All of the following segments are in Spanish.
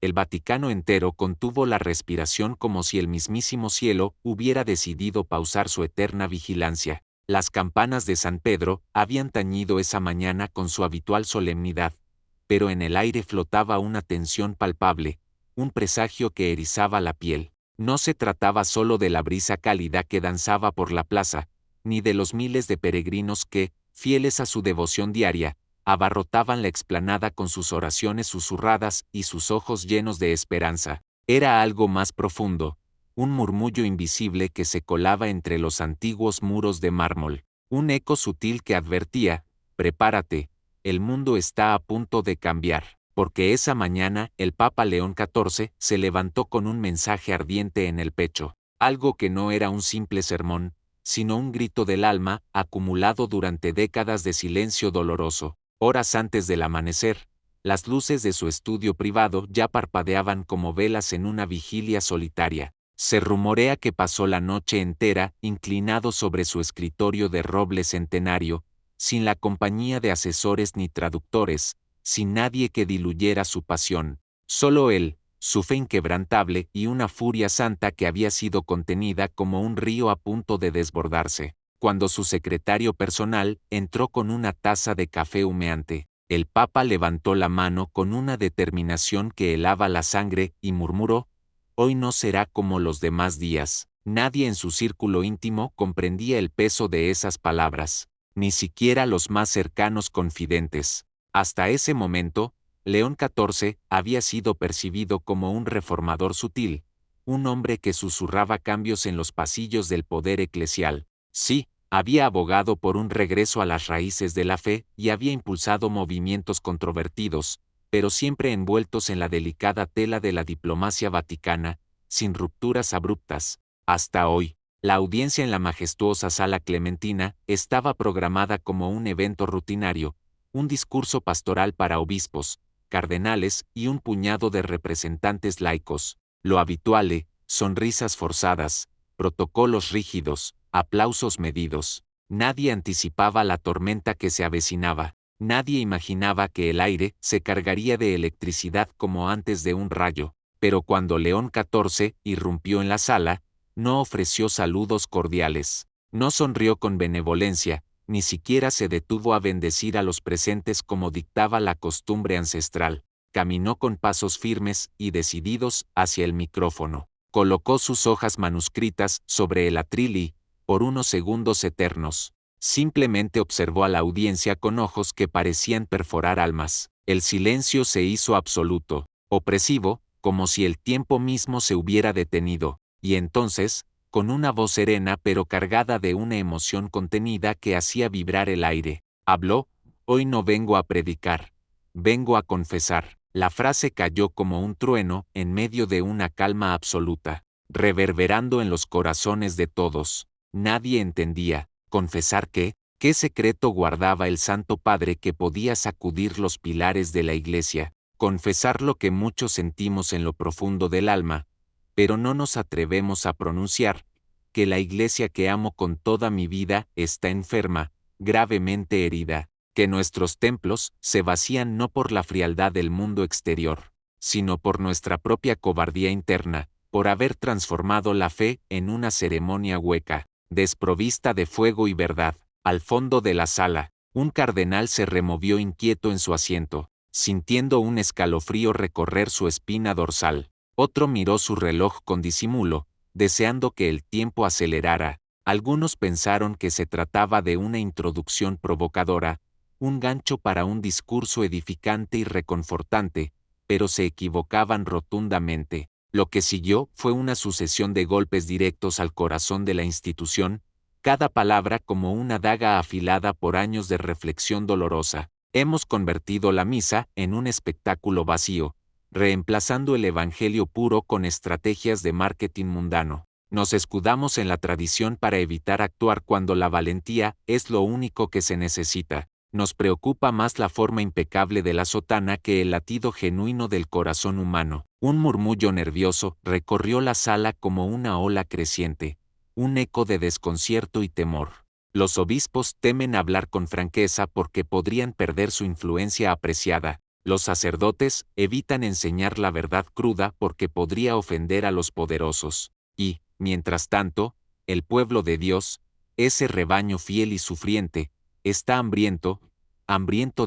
El Vaticano entero contuvo la respiración como si el mismísimo cielo hubiera decidido pausar su eterna vigilancia. Las campanas de San Pedro habían tañido esa mañana con su habitual solemnidad, pero en el aire flotaba una tensión palpable, un presagio que erizaba la piel. No se trataba solo de la brisa cálida que danzaba por la plaza, ni de los miles de peregrinos que, fieles a su devoción diaria, abarrotaban la explanada con sus oraciones susurradas y sus ojos llenos de esperanza. Era algo más profundo, un murmullo invisible que se colaba entre los antiguos muros de mármol, un eco sutil que advertía: prepárate, el mundo está a punto de cambiar. Porque esa mañana el Papa León XIV se levantó con un mensaje ardiente en el pecho, algo que no era un simple sermón, sino un grito del alma acumulado durante décadas de silencio doloroso. Horas antes del amanecer, las luces de su estudio privado ya parpadeaban como velas en una vigilia solitaria. Se rumorea que pasó la noche entera inclinado sobre su escritorio de roble centenario, sin la compañía de asesores ni traductores, sin nadie que diluyera su pasión, solo él, su fe inquebrantable y una furia santa que había sido contenida como un río a punto de desbordarse. Cuando su secretario personal entró con una taza de café humeante, el Papa levantó la mano con una determinación que helaba la sangre y murmuró: «Hoy no será como los demás días». Nadie en su círculo íntimo comprendía el peso de esas palabras, ni siquiera los más cercanos confidentes. Hasta ese momento, León XIV había sido percibido como un reformador sutil, un hombre que susurraba cambios en los pasillos del poder eclesial. Sí, había abogado por un regreso a las raíces de la fe y había impulsado movimientos controvertidos, pero siempre envueltos en la delicada tela de la diplomacia vaticana, sin rupturas abruptas. Hasta hoy, la audiencia en la majestuosa Sala Clementina estaba programada como un evento rutinario, un discurso pastoral para obispos, cardenales y un puñado de representantes laicos. Lo habitual, sonrisas forzadas, protocolos rígidos, aplausos medidos. Nadie anticipaba la tormenta que se avecinaba. Nadie imaginaba que el aire se cargaría de electricidad como antes de un rayo. Pero cuando León XIV irrumpió en la sala, no ofreció saludos cordiales. No sonrió con benevolencia, ni siquiera se detuvo a bendecir a los presentes como dictaba la costumbre ancestral. Caminó con pasos firmes y decididos hacia el micrófono. Colocó sus hojas manuscritas sobre el atril y, por unos segundos eternos, simplemente observó a la audiencia con ojos que parecían perforar almas. El silencio se hizo absoluto, opresivo, como si el tiempo mismo se hubiera detenido, y entonces, con una voz serena pero cargada de una emoción contenida que hacía vibrar el aire, habló: «Hoy no vengo a predicar, vengo a confesar». La frase cayó como un trueno en medio de una calma absoluta, reverberando en los corazones de todos. Nadie entendía. ¿Confesar qué? ¿Qué secreto guardaba el Santo Padre que podía sacudir los pilares de la Iglesia? Confesar lo que muchos sentimos en lo profundo del alma, pero no nos atrevemos a pronunciar: que la Iglesia que amo con toda mi vida está enferma, gravemente herida, que nuestros templos se vacían no por la frialdad del mundo exterior, sino por nuestra propia cobardía interna, por haber transformado la fe en una ceremonia hueca, desprovista de fuego y verdad. Al fondo de la sala, un cardenal se removió inquieto en su asiento, sintiendo un escalofrío recorrer su espina dorsal. Otro miró su reloj con disimulo, deseando que el tiempo acelerara. Algunos pensaron que se trataba de una introducción provocadora, un gancho para un discurso edificante y reconfortante, pero se equivocaban rotundamente. Lo que siguió fue una sucesión de golpes directos al corazón de la institución, cada palabra como una daga afilada por años de reflexión dolorosa. Hemos convertido la misa en un espectáculo vacío, reemplazando el evangelio puro con estrategias de marketing mundano. Nos escudamos en la tradición para evitar actuar cuando la valentía es lo único que se necesita. Nos preocupa más la forma impecable de la sotana que el latido genuino del corazón humano. Un murmullo nervioso recorrió la sala como una ola creciente, un eco de desconcierto y temor. Los obispos temen hablar con franqueza porque podrían perder su influencia apreciada. Los sacerdotes evitan enseñar la verdad cruda porque podría ofender a los poderosos. Y, mientras tanto, el pueblo de Dios, ese rebaño fiel y sufriente, está hambriento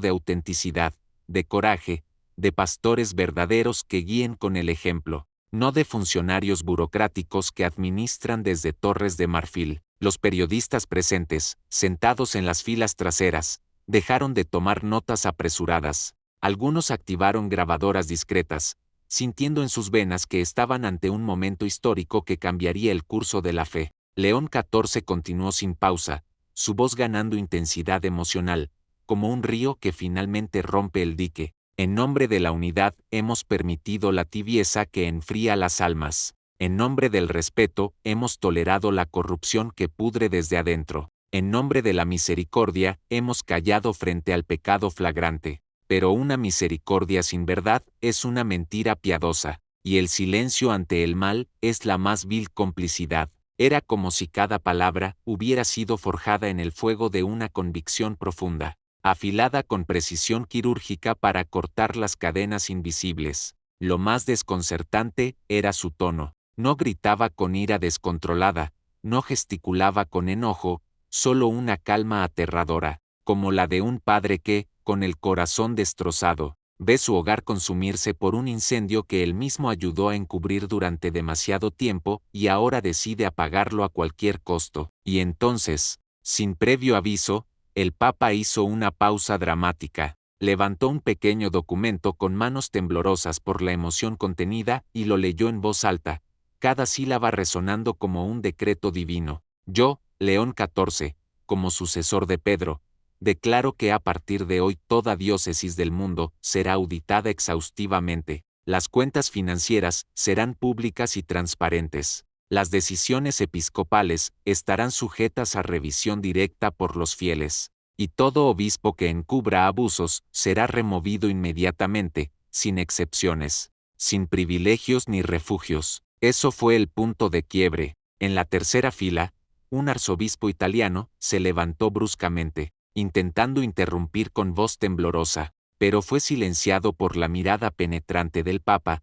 de autenticidad, de coraje, de pastores verdaderos que guíen con el ejemplo, no de funcionarios burocráticos que administran desde torres de marfil. Los periodistas presentes, sentados en las filas traseras, dejaron de tomar notas apresuradas. Algunos activaron grabadoras discretas, sintiendo en sus venas que estaban ante un momento histórico que cambiaría el curso de la fe. León XIV continuó sin pausa, su voz ganando intensidad emocional, como un río que finalmente rompe el dique. En nombre de la unidad hemos permitido la tibieza que enfría las almas. En nombre del respeto hemos tolerado la corrupción que pudre desde adentro. En nombre de la misericordia hemos callado frente al pecado flagrante. Pero una misericordia sin verdad es una mentira piadosa, y el silencio ante el mal es la más vil complicidad. Era como si cada palabra hubiera sido forjada en el fuego de una convicción profunda, afilada con precisión quirúrgica para cortar las cadenas invisibles. Lo más desconcertante era su tono. No gritaba con ira descontrolada, no gesticulaba con enojo, solo una calma aterradora, como la de un padre que, con el corazón destrozado, ve su hogar consumirse por un incendio que él mismo ayudó a encubrir durante demasiado tiempo y ahora decide apagarlo a cualquier costo. Y entonces, sin previo aviso, el Papa hizo una pausa dramática, levantó un pequeño documento con manos temblorosas por la emoción contenida y lo leyó en voz alta, cada sílaba resonando como un decreto divino. Yo, León XIV, como sucesor de Pedro, declaro que a partir de hoy toda diócesis del mundo será auditada exhaustivamente. Las cuentas financieras serán públicas y transparentes. Las decisiones episcopales estarán sujetas a revisión directa por los fieles. Y todo obispo que encubra abusos será removido inmediatamente, sin excepciones, sin privilegios ni refugios. Eso fue el punto de quiebre. En la tercera fila, un arzobispo italiano se levantó bruscamente, intentando interrumpir con voz temblorosa, pero fue silenciado por la mirada penetrante del Papa,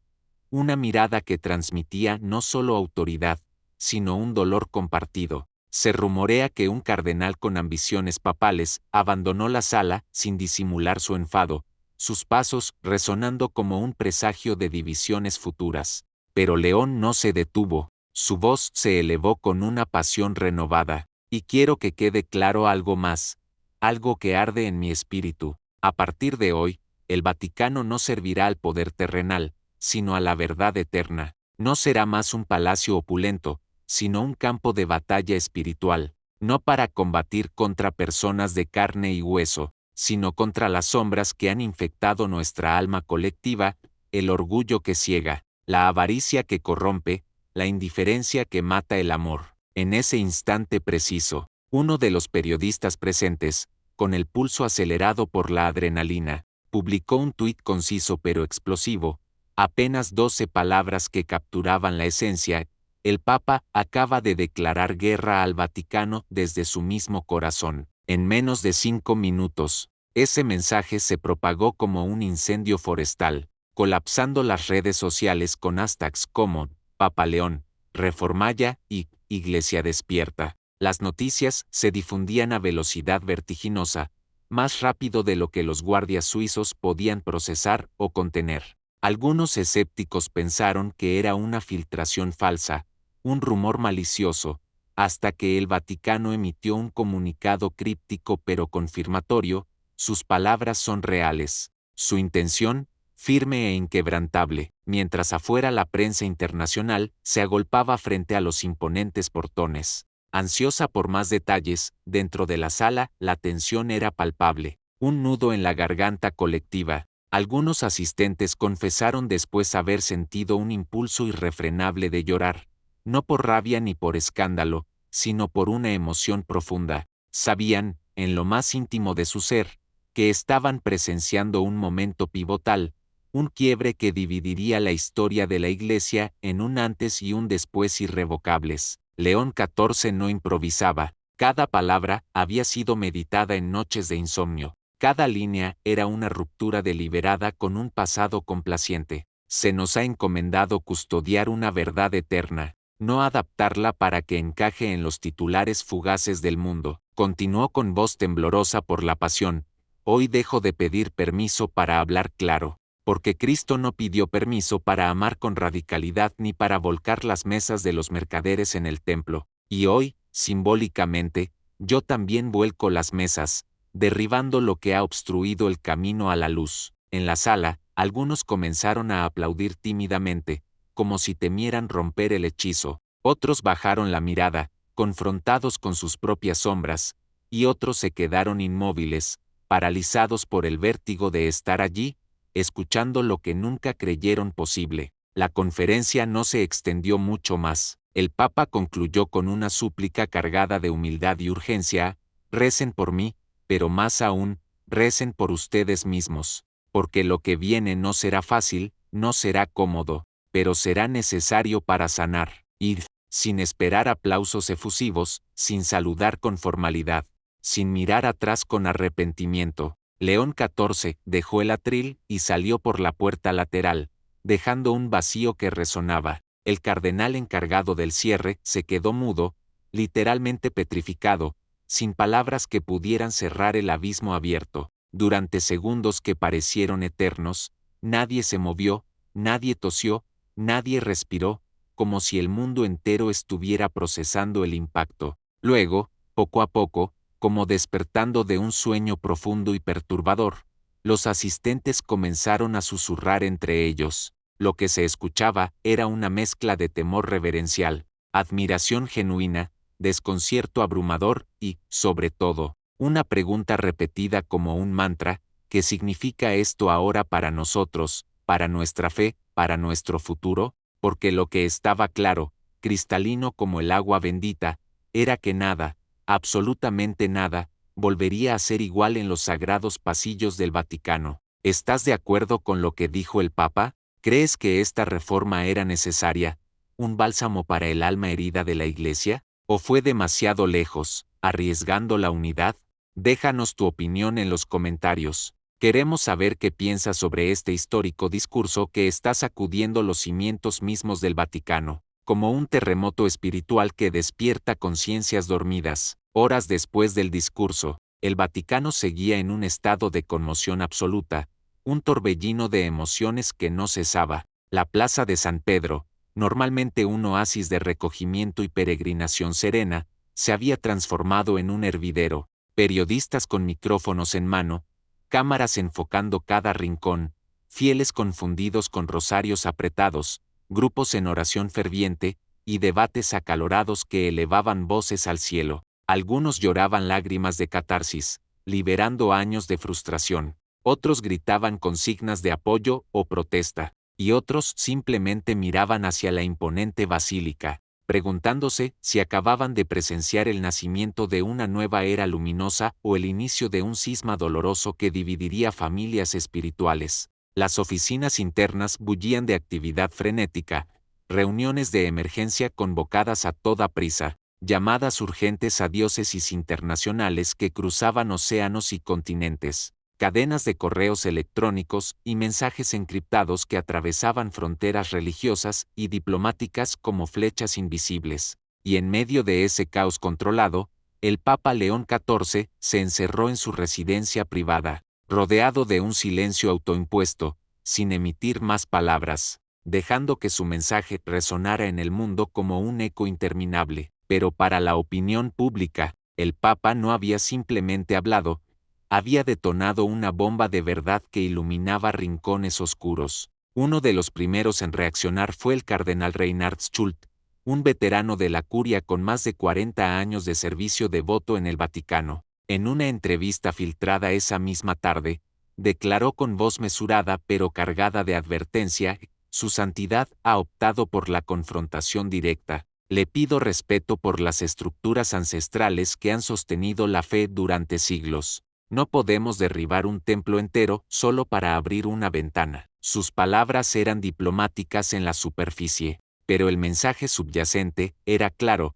una mirada que transmitía no solo autoridad, sino un dolor compartido. Se rumorea que un cardenal con ambiciones papales abandonó la sala sin disimular su enfado, sus pasos resonando como un presagio de divisiones futuras. Pero León no se detuvo, su voz se elevó con una pasión renovada, y quiero que quede claro algo más, algo que arde en mi espíritu. A partir de hoy, el Vaticano no servirá al poder terrenal, sino a la verdad eterna. No será más un palacio opulento, sino un campo de batalla espiritual, no para combatir contra personas de carne y hueso, sino contra las sombras que han infectado nuestra alma colectiva, el orgullo que ciega, la avaricia que corrompe, la indiferencia que mata el amor. En ese instante preciso, uno de los periodistas presentes, con el pulso acelerado por la adrenalina, publicó un tuit conciso pero explosivo, apenas 12 palabras que capturaban la esencia. El Papa acaba de declarar guerra al Vaticano desde su mismo corazón. En menos de 5 minutos, ese mensaje se propagó como un incendio forestal, colapsando las redes sociales con hashtags como Papa León, Reformaya y Iglesia Despierta. Las noticias se difundían a velocidad vertiginosa, más rápido de lo que los guardias suizos podían procesar o contener. Algunos escépticos pensaron que era una filtración falsa, un rumor malicioso, hasta que el Vaticano emitió un comunicado críptico pero confirmatorio: sus palabras son reales, su intención, firme e inquebrantable, mientras afuera la prensa internacional se agolpaba frente a los imponentes portones. Ansiosa por más detalles, dentro de la sala la tensión era palpable, un nudo en la garganta colectiva. Algunos asistentes confesaron después haber sentido un impulso irrefrenable de llorar, no por rabia ni por escándalo, sino por una emoción profunda. Sabían, en lo más íntimo de su ser, que estaban presenciando un momento pivotal, un quiebre que dividiría la historia de la Iglesia en un antes y un después irrevocables. León XIV no improvisaba, cada palabra había sido meditada en noches de insomnio, Cada línea era una ruptura deliberada con un pasado complaciente. Se nos ha encomendado custodiar una verdad eterna, no adaptarla para que encaje en los titulares fugaces del mundo. Continuó con voz temblorosa por la pasión. Hoy dejo de pedir permiso para hablar claro, porque Cristo no pidió permiso para amar con radicalidad ni para volcar las mesas de los mercaderes en el templo. Y hoy, simbólicamente, yo también vuelco las mesas, derribando lo que ha obstruido el camino a la luz. En la sala, algunos comenzaron a aplaudir tímidamente, como si temieran romper el hechizo. Otros bajaron la mirada, confrontados con sus propias sombras, y otros se quedaron inmóviles, paralizados por el vértigo de estar allí, escuchando lo que nunca creyeron posible. La conferencia no se extendió mucho más. El Papa concluyó con una súplica cargada de humildad y urgencia: recen por mí, pero más aún, recen por ustedes mismos, porque lo que viene no será fácil, no será cómodo, pero será necesario para sanar. Id, sin esperar aplausos efusivos, sin saludar con formalidad, sin mirar atrás con arrepentimiento. León XIV dejó el atril y salió por la puerta lateral, dejando un vacío que resonaba. El cardenal encargado del cierre se quedó mudo, literalmente petrificado, sin palabras que pudieran cerrar el abismo abierto. Durante segundos que parecieron eternos, nadie se movió, nadie tosió, nadie respiró, como si el mundo entero estuviera procesando el impacto. Luego, poco a poco, como despertando de un sueño profundo y perturbador, los asistentes comenzaron a susurrar entre ellos. Lo que se escuchaba era una mezcla de temor reverencial, admiración genuina, desconcierto abrumador y, sobre todo, una pregunta repetida como un mantra: ¿qué significa esto ahora para nosotros, para nuestra fe, para nuestro futuro? Porque lo que estaba claro, cristalino como el agua bendita, era que nada, absolutamente nada, volvería a ser igual en los sagrados pasillos del Vaticano. ¿Estás de acuerdo con lo que dijo el Papa? ¿Crees que esta reforma era necesaria, un bálsamo para el alma herida de la Iglesia? ¿O fue demasiado lejos, arriesgando la unidad? Déjanos tu opinión en los comentarios. Queremos saber qué piensas sobre este histórico discurso que está sacudiendo los cimientos mismos del Vaticano, como un terremoto espiritual que despierta conciencias dormidas. Horas después del discurso, el Vaticano seguía en un estado de conmoción absoluta, un torbellino de emociones que no cesaba. La plaza de San Pedro, normalmente un oasis de recogimiento y peregrinación serena, se había transformado en un hervidero. Periodistas con micrófonos en mano, cámaras enfocando cada rincón, fieles confundidos con rosarios apretados, grupos en oración ferviente, y debates acalorados que elevaban voces al cielo. Algunos lloraban lágrimas de catarsis, liberando años de frustración. Otros gritaban consignas de apoyo o protesta, y otros simplemente miraban hacia la imponente basílica, preguntándose si acababan de presenciar el nacimiento de una nueva era luminosa o el inicio de un cisma doloroso que dividiría familias espirituales. Las oficinas internas bullían de actividad frenética, reuniones de emergencia convocadas a toda prisa, llamadas urgentes a diócesis internacionales que cruzaban océanos y continentes, cadenas de correos electrónicos y mensajes encriptados que atravesaban fronteras religiosas y diplomáticas como flechas invisibles. Y en medio de ese caos controlado, el Papa León XIV se encerró en su residencia privada, rodeado de un silencio autoimpuesto, sin emitir más palabras, dejando que su mensaje resonara en el mundo como un eco interminable. Pero para la opinión pública, el Papa no había simplemente hablado, había detonado una bomba de verdad que iluminaba rincones oscuros. Uno de los primeros en reaccionar fue el cardenal Reinhard Schultz, un veterano de la curia con más de 40 años de servicio devoto en el Vaticano. En una entrevista filtrada esa misma tarde, declaró con voz mesurada pero cargada de advertencia: Su Santidad ha optado por la confrontación directa. Le pido respeto por las estructuras ancestrales que han sostenido la fe durante siglos. No podemos derribar un templo entero solo para abrir una ventana. Sus palabras eran diplomáticas en la superficie, pero el mensaje subyacente era claro: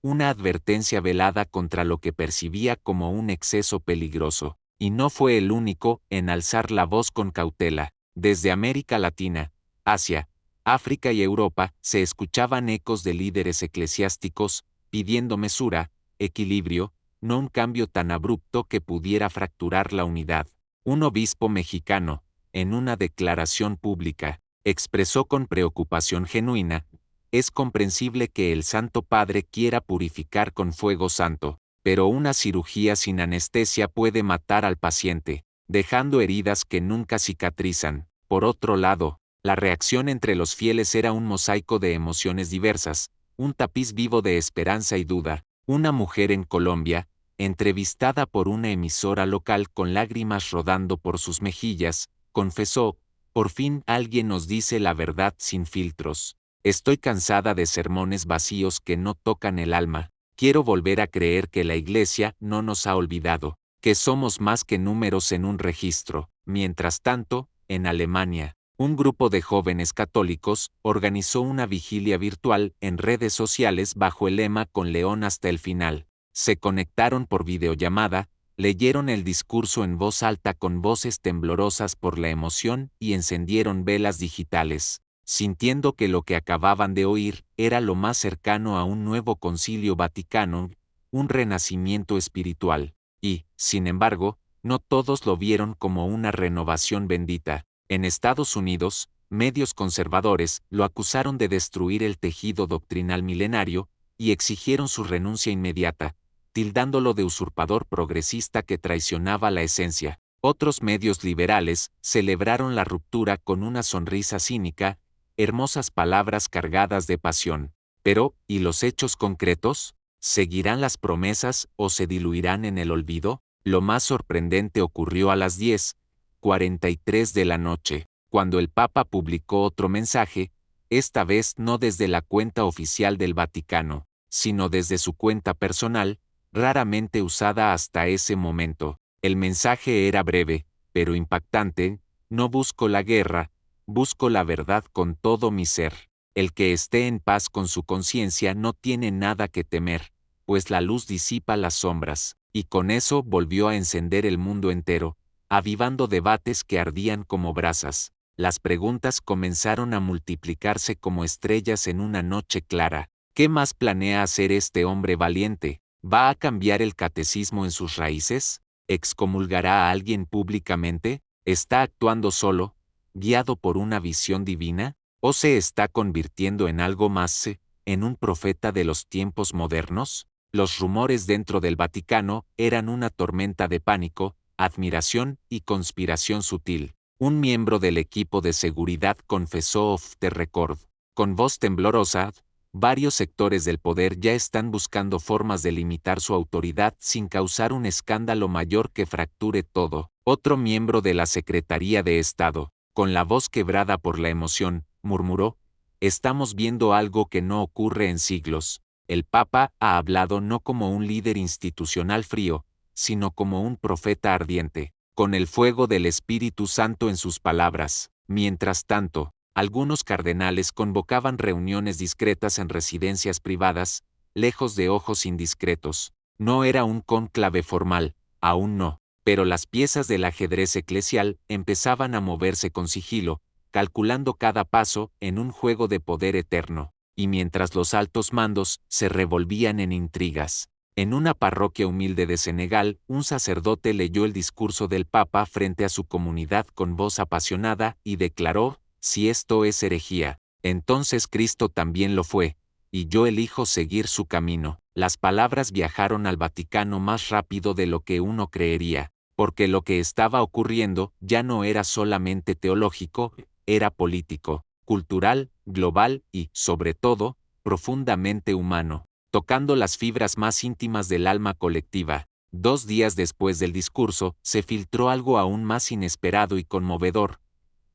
una advertencia velada contra lo que percibía como un exceso peligroso. Y no fue el único en alzar la voz con cautela. Desde América Latina, Asia, África y Europa se escuchaban ecos de líderes eclesiásticos pidiendo mesura, equilibrio, no un cambio tan abrupto que pudiera fracturar la unidad. Un obispo mexicano, en una declaración pública, expresó con preocupación genuina: es comprensible que el Santo Padre quiera purificar con fuego santo, pero una cirugía sin anestesia puede matar al paciente, dejando heridas que nunca cicatrizan. Por otro lado, la reacción entre los fieles era un mosaico de emociones diversas, un tapiz vivo de esperanza y duda. Una mujer en Colombia, entrevistada por una emisora local con lágrimas rodando por sus mejillas, confesó: por fin alguien nos dice la verdad sin filtros. Estoy cansada de sermones vacíos que no tocan el alma. Quiero volver a creer que la Iglesia no nos ha olvidado, que somos más que números en un registro. Mientras tanto, en Alemania, un grupo de jóvenes católicos organizó una vigilia virtual en redes sociales bajo el lema "Con León hasta el final". Se conectaron por videollamada, leyeron el discurso en voz alta con voces temblorosas por la emoción y encendieron velas digitales, sintiendo que lo que acababan de oír era lo más cercano a un nuevo concilio vaticano, un renacimiento espiritual. Y, sin embargo, no todos lo vieron como una renovación bendita. En Estados Unidos, medios conservadores lo acusaron de destruir el tejido doctrinal milenario y exigieron su renuncia inmediata, tildándolo de usurpador progresista que traicionaba la esencia. Otros medios liberales celebraron la ruptura con una sonrisa cínica, hermosas palabras cargadas de pasión. Pero, ¿y los hechos concretos? ¿Seguirán las promesas o se diluirán en el olvido? Lo más sorprendente ocurrió a las 10:43 de la noche, cuando el Papa publicó otro mensaje, esta vez no desde la cuenta oficial del Vaticano, sino desde su cuenta personal, raramente usada hasta ese momento. El mensaje era breve, pero impactante: no busco la guerra, busco la verdad con todo mi ser. El que esté en paz con su conciencia no tiene nada que temer, pues la luz disipa las sombras. Y con eso volvió a encender el mundo entero, avivando debates que ardían como brasas. Las preguntas comenzaron a multiplicarse como estrellas en una noche clara. ¿Qué más planea hacer este hombre valiente? ¿Va a cambiar el catecismo en sus raíces? ¿Excomulgará a alguien públicamente? ¿Está actuando solo, guiado por una visión divina? ¿O se está convirtiendo en algo más, en un profeta de los tiempos modernos? Los rumores dentro del Vaticano eran una tormenta de pánico, admiración y conspiración sutil. Un miembro del equipo de seguridad confesó off the record, con voz temblorosa: varios sectores del poder ya están buscando formas de limitar su autoridad sin causar un escándalo mayor que fracture todo. Otro miembro de la Secretaría de Estado, con la voz quebrada por la emoción, murmuró: estamos viendo algo que no ocurre en siglos. El Papa ha hablado no como un líder institucional frío, sino como un profeta ardiente, con el fuego del Espíritu Santo en sus palabras. Mientras tanto, algunos cardenales convocaban reuniones discretas en residencias privadas, lejos de ojos indiscretos. No era un cónclave formal, aún no, pero las piezas del ajedrez eclesial empezaban a moverse con sigilo, calculando cada paso en un juego de poder eterno. Y mientras los altos mandos se revolvían en intrigas, en una parroquia humilde de Senegal, un sacerdote leyó el discurso del Papa frente a su comunidad con voz apasionada y declaró: si esto es herejía, entonces Cristo también lo fue, y yo elijo seguir su camino. Las palabras viajaron al Vaticano más rápido de lo que uno creería, porque lo que estaba ocurriendo ya no era solamente teológico, era político, cultural, global y, sobre todo, profundamente humano, tocando las fibras más íntimas del alma colectiva. 2 días después del discurso, se filtró algo aún más inesperado y conmovedor: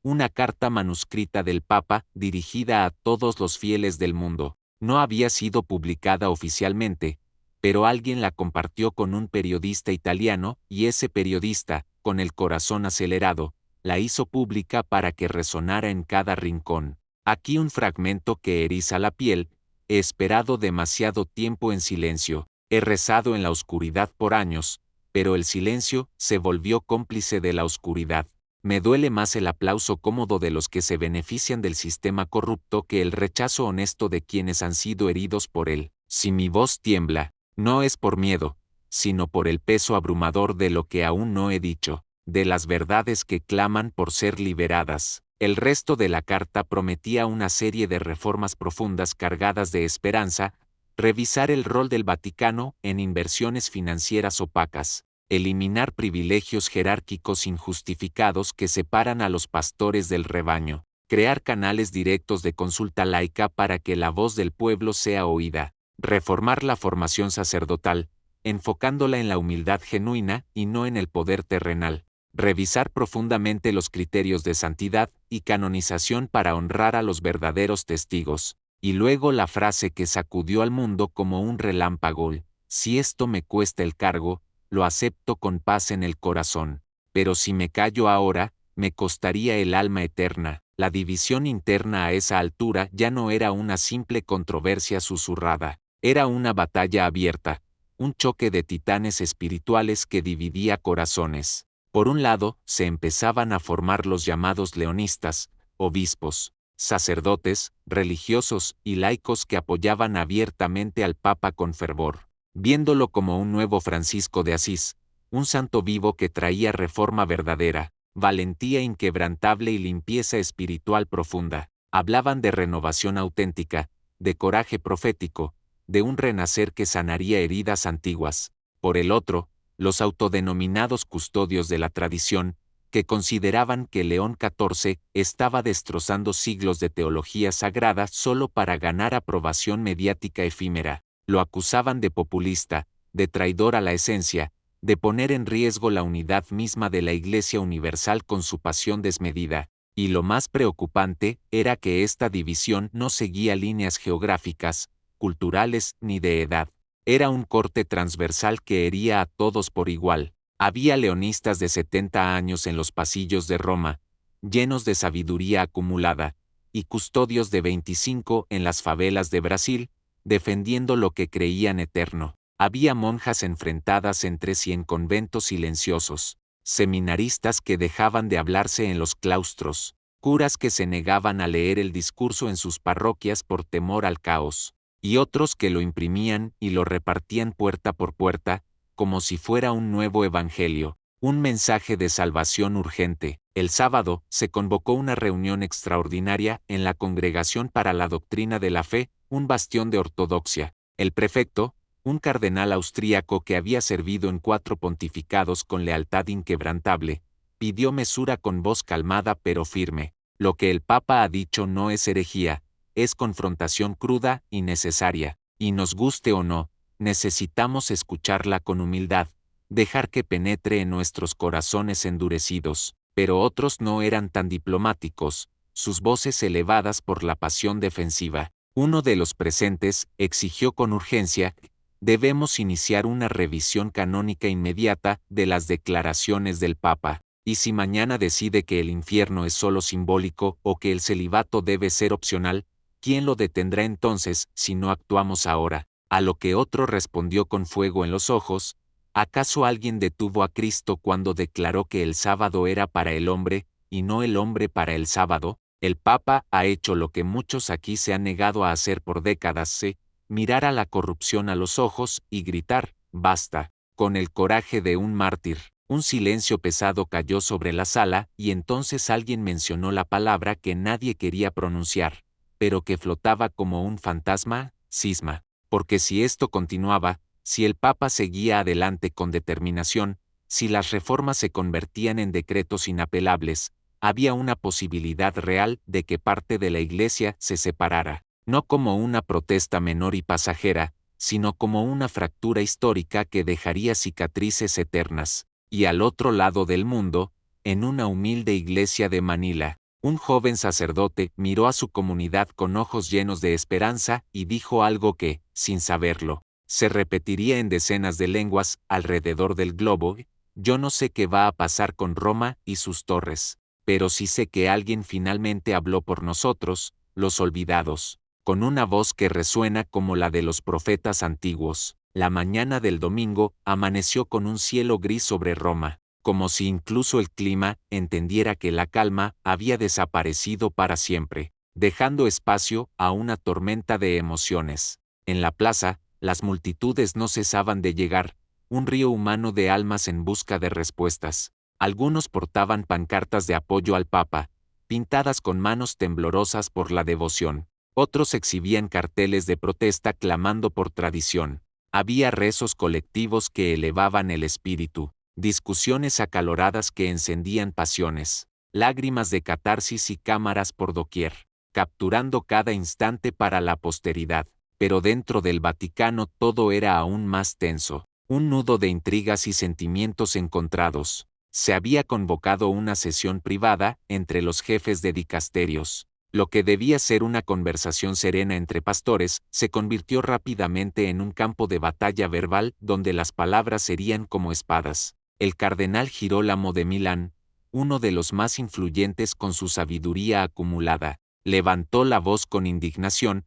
una carta manuscrita del Papa dirigida a todos los fieles del mundo. No había sido publicada oficialmente, pero alguien la compartió con un periodista italiano, y ese periodista, con el corazón acelerado, la hizo pública para que resonara en cada rincón. Aquí un fragmento que eriza la piel: he esperado demasiado tiempo en silencio, he rezado en la oscuridad por años, pero el silencio se volvió cómplice de la oscuridad. Me duele más el aplauso cómodo de los que se benefician del sistema corrupto que el rechazo honesto de quienes han sido heridos por él. Si mi voz tiembla, no es por miedo, sino por el peso abrumador de lo que aún no he dicho, de las verdades que claman por ser liberadas. El resto de la carta prometía una serie de reformas profundas cargadas de esperanza, revisar el rol del Vaticano en inversiones financieras opacas, eliminar privilegios jerárquicos injustificados que separan a los pastores del rebaño, crear canales directos de consulta laica para que la voz del pueblo sea oída, reformar la formación sacerdotal, enfocándola en la humildad genuina y no en el poder terrenal, revisar profundamente los criterios de santidad y canonización para honrar a los verdaderos testigos, y luego la frase que sacudió al mundo como un relámpago: si esto me cuesta el cargo, lo acepto con paz en el corazón, pero si me callo ahora, me costaría el alma eterna. La división interna a esa altura ya no era una simple controversia susurrada, era una batalla abierta, un choque de titanes espirituales que dividía corazones. Por un lado, se empezaban a formar los llamados leonistas, obispos, sacerdotes, religiosos y laicos que apoyaban abiertamente al Papa con fervor, viéndolo como un nuevo Francisco de Asís, un santo vivo que traía reforma verdadera, valentía inquebrantable y limpieza espiritual profunda. Hablaban de renovación auténtica, de coraje profético, de un renacer que sanaría heridas antiguas. Por el otro, los autodenominados custodios de la tradición, que consideraban que León XIV estaba destrozando siglos de teología sagrada solo para ganar aprobación mediática efímera, lo acusaban de populista, de traidor a la esencia, de poner en riesgo la unidad misma de la Iglesia Universal con su pasión desmedida, y lo más preocupante era que esta división no seguía líneas geográficas, culturales ni de edad. Era un corte transversal que hería a todos por igual. Había leonistas de 70 años en los pasillos de Roma, llenos de sabiduría acumulada, y custodios de 25 en las favelas de Brasil, defendiendo lo que creían eterno. Había monjas enfrentadas entre sí en conventos silenciosos, seminaristas que dejaban de hablarse en los claustros, curas que se negaban a leer el discurso en sus parroquias por temor al caos, y otros que lo imprimían y lo repartían puerta por puerta, como si fuera un nuevo evangelio, un mensaje de salvación urgente. El sábado se convocó una reunión extraordinaria en la Congregación para la Doctrina de la Fe, un bastión de ortodoxia. El prefecto, un cardenal austríaco que había servido en 4 pontificados con lealtad inquebrantable, pidió mesura con voz calmada pero firme. Lo que el Papa ha dicho no es herejía, es confrontación cruda y necesaria, y nos guste o no, necesitamos escucharla con humildad, dejar que penetre en nuestros corazones endurecidos. Pero otros no eran tan diplomáticos, sus voces elevadas por la pasión defensiva. Uno de los presentes exigió con urgencia: debemos iniciar una revisión canónica inmediata de las declaraciones del Papa, y si mañana decide que el infierno es solo simbólico o que el celibato debe ser opcional, ¿quién lo detendrá entonces si no actuamos ahora? A lo que otro respondió con fuego en los ojos: ¿acaso alguien detuvo a Cristo cuando declaró que el sábado era para el hombre, y no el hombre para el sábado? El Papa ha hecho lo que muchos aquí se han negado a hacer por décadas: mirar a la corrupción a los ojos y gritar, basta, con el coraje de un mártir. Un silencio pesado cayó sobre la sala y entonces alguien mencionó la palabra que nadie quería pronunciar, pero que flotaba como un fantasma: cisma. Porque si esto continuaba, si el Papa seguía adelante con determinación, si las reformas se convertían en decretos inapelables, había una posibilidad real de que parte de la Iglesia se separara, no como una protesta menor y pasajera, sino como una fractura histórica que dejaría cicatrices eternas. Y al otro lado del mundo, en una humilde iglesia de Manila, un joven sacerdote miró a su comunidad con ojos llenos de esperanza y dijo algo que, sin saberlo, se repetiría en decenas de lenguas alrededor del globo: yo no sé qué va a pasar con Roma y sus torres, pero sí sé que alguien finalmente habló por nosotros, los olvidados, con una voz que resuena como la de los profetas antiguos. La mañana del domingo amaneció con un cielo gris sobre Roma, como si incluso el clima entendiera que la calma había desaparecido para siempre, dejando espacio a una tormenta de emociones. En la plaza, las multitudes no cesaban de llegar, un río humano de almas en busca de respuestas. Algunos portaban pancartas de apoyo al Papa, pintadas con manos temblorosas por la devoción. Otros exhibían carteles de protesta clamando por tradición. Había rezos colectivos que elevaban el espíritu, discusiones acaloradas que encendían pasiones, lágrimas de catarsis y cámaras por doquier, capturando cada instante para la posteridad. Pero dentro del Vaticano todo era aún más tenso, un nudo de intrigas y sentimientos encontrados. Se había convocado una sesión privada entre los jefes de dicasterios. Lo que debía ser una conversación serena entre pastores, se convirtió rápidamente en un campo de batalla verbal donde las palabras serían como espadas. El cardenal Girolamo de Milán, uno de los más influyentes con su sabiduría acumulada, levantó la voz con indignación: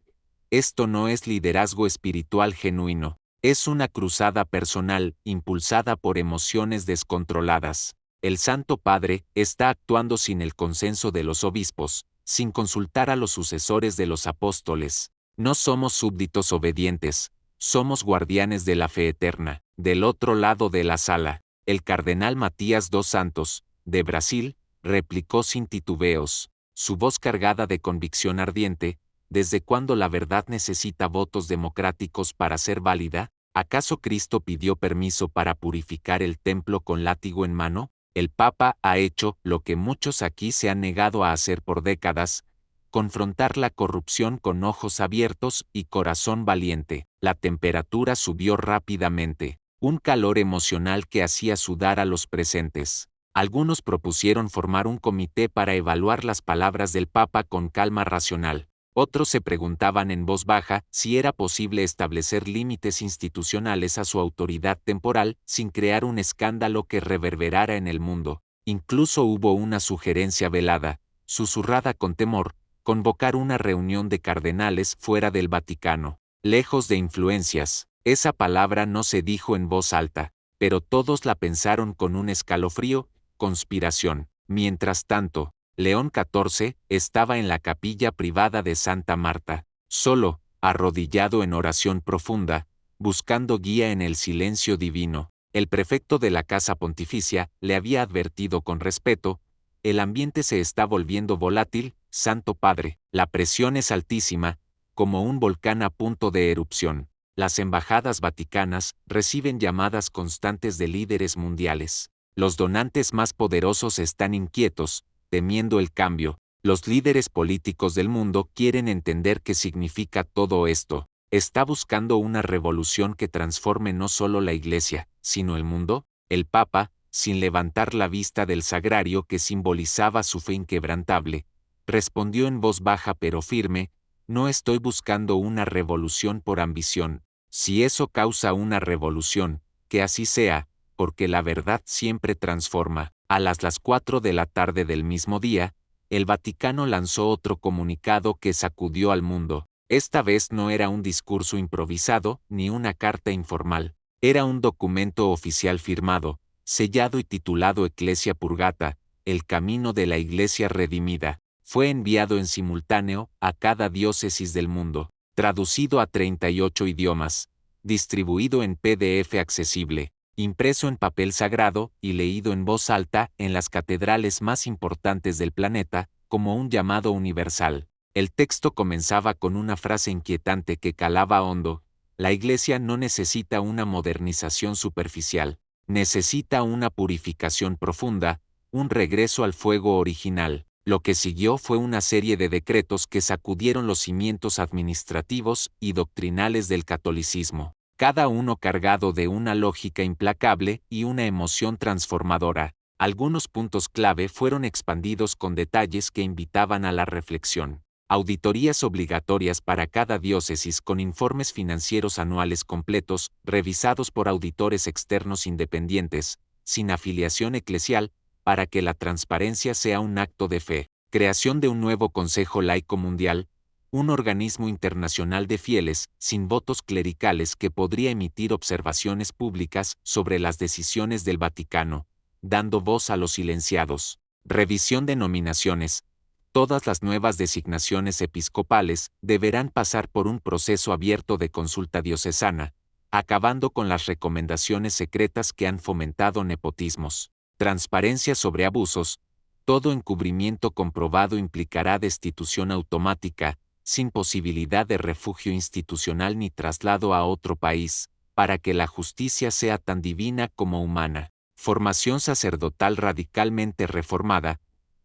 esto no es liderazgo espiritual genuino, es una cruzada personal, impulsada por emociones descontroladas. El Santo Padre está actuando sin el consenso de los obispos, sin consultar a los sucesores de los apóstoles. No somos súbditos obedientes, somos guardianes de la fe eterna. Del otro lado de la sala, el cardenal Matías dos Santos, de Brasil, replicó sin titubeos, su voz cargada de convicción ardiente: ¿desde cuándo la verdad necesita votos democráticos para ser válida? ¿Acaso Cristo pidió permiso para purificar el templo con látigo en mano? El Papa ha hecho lo que muchos aquí se han negado a hacer por décadas: confrontar la corrupción con ojos abiertos y corazón valiente. La temperatura subió rápidamente, un calor emocional que hacía sudar a los presentes. Algunos propusieron formar un comité para evaluar las palabras del Papa con calma racional. Otros se preguntaban en voz baja si era posible establecer límites institucionales a su autoridad temporal sin crear un escándalo que reverberara en el mundo. Incluso hubo una sugerencia velada, susurrada con temor: convocar una reunión de cardenales fuera del Vaticano, lejos de influencias. Esa palabra no se dijo en voz alta, pero todos la pensaron con un escalofrío: conspiración. Mientras tanto, León XIV estaba en la capilla privada de Santa Marta, solo, arrodillado en oración profunda, buscando guía en el silencio divino. El prefecto de la Casa Pontificia le había advertido con respeto: el ambiente se está volviendo volátil, Santo Padre, la presión es altísima, como un volcán a punto de erupción. Las embajadas vaticanas reciben llamadas constantes de líderes mundiales. Los donantes más poderosos están inquietos, temiendo el cambio. Los líderes políticos del mundo quieren entender qué significa todo esto. ¿Está buscando una revolución que transforme no solo la Iglesia, sino el mundo? El Papa, sin levantar la vista del sagrario que simbolizaba su fe inquebrantable, respondió en voz baja pero firme: no estoy buscando una revolución por ambición. Si eso causa una revolución, que así sea, porque la verdad siempre transforma. A las 4 de la tarde del mismo día, el Vaticano lanzó otro comunicado que sacudió al mundo. Esta vez no era un discurso improvisado ni una carta informal. Era un documento oficial firmado, sellado y titulado Ecclesia Purgata, el camino de la Iglesia redimida. Fue enviado en simultáneo a cada diócesis del mundo, traducido a 38 idiomas, distribuido en PDF accesible, impreso en papel sagrado y leído en voz alta en las catedrales más importantes del planeta, como un llamado universal. El texto comenzaba con una frase inquietante que calaba hondo: la Iglesia no necesita una modernización superficial, necesita una purificación profunda, un regreso al fuego original. Lo que siguió fue una serie de decretos que sacudieron los cimientos administrativos y doctrinales del catolicismo, cada uno cargado de una lógica implacable y una emoción transformadora. Algunos puntos clave fueron expandidos con detalles que invitaban a la reflexión. Auditorías obligatorias para cada diócesis con informes financieros anuales completos, revisados por auditores externos independientes, sin afiliación eclesial, para que la transparencia sea un acto de fe. Creación de un nuevo Consejo Laico Mundial, un organismo internacional de fieles, sin votos clericales que podría emitir observaciones públicas sobre las decisiones del Vaticano, dando voz a los silenciados. Revisión de nominaciones. Todas las nuevas designaciones episcopales deberán pasar por un proceso abierto de consulta diocesana, acabando con las recomendaciones secretas que han fomentado nepotismos. Transparencia sobre abusos. Todo encubrimiento comprobado implicará destitución automática, sin posibilidad de refugio institucional ni traslado a otro país, para que la justicia sea tan divina como humana. Formación sacerdotal radicalmente reformada,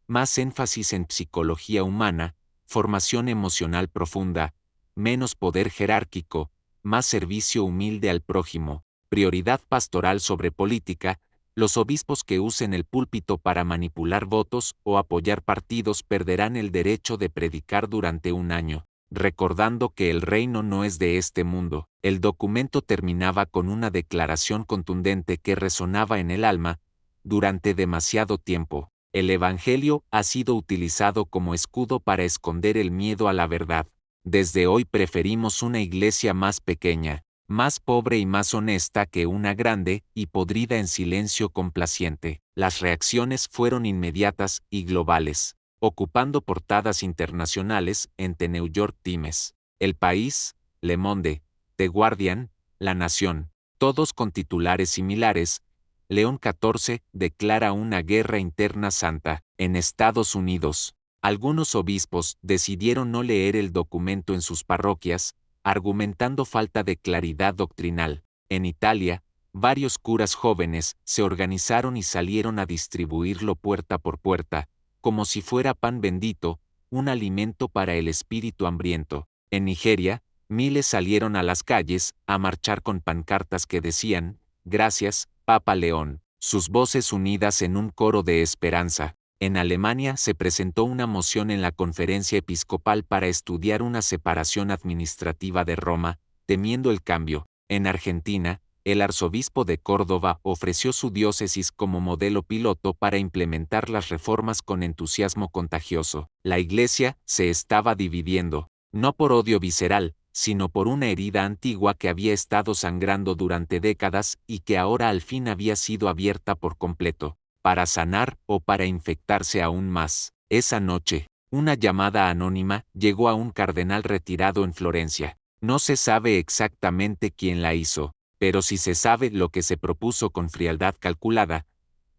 más énfasis en psicología humana, formación emocional profunda, menos poder jerárquico, más servicio humilde al prójimo, prioridad pastoral sobre política. Los obispos que usen el púlpito para manipular votos o apoyar partidos perderán el derecho de predicar durante un año, recordando que el reino no es de este mundo. El documento terminaba con una declaración contundente que resonaba en el alma: durante demasiado tiempo, el Evangelio ha sido utilizado como escudo para esconder el miedo a la verdad. Desde hoy preferimos una iglesia más pequeña, más pobre y más honesta que una grande y podrida en silencio complaciente. Las reacciones fueron inmediatas y globales, ocupando portadas internacionales en The New York Times, El País, Le Monde, The Guardian, La Nación, todos con titulares similares. León XIV declara una guerra interna santa. En Estados Unidos, algunos obispos decidieron no leer el documento en sus parroquias, argumentando falta de claridad doctrinal. En Italia, varios curas jóvenes se organizaron y salieron a distribuirlo puerta por puerta, como si fuera pan bendito, un alimento para el espíritu hambriento. En Nigeria, miles salieron a las calles a marchar con pancartas que decían: "Gracias, Papa León", sus voces unidas en un coro de esperanza. En Alemania se presentó una moción en la conferencia episcopal para estudiar una separación administrativa de Roma, temiendo el cambio. En Argentina, el arzobispo de Córdoba ofreció su diócesis como modelo piloto para implementar las reformas con entusiasmo contagioso. La Iglesia se estaba dividiendo, no por odio visceral, sino por una herida antigua que había estado sangrando durante décadas y que ahora al fin había sido abierta por completo, para sanar o para infectarse aún más. Esa noche, una llamada anónima llegó a un cardenal retirado en Florencia. No se sabe exactamente quién la hizo, pero sí se sabe lo que se propuso con frialdad calculada: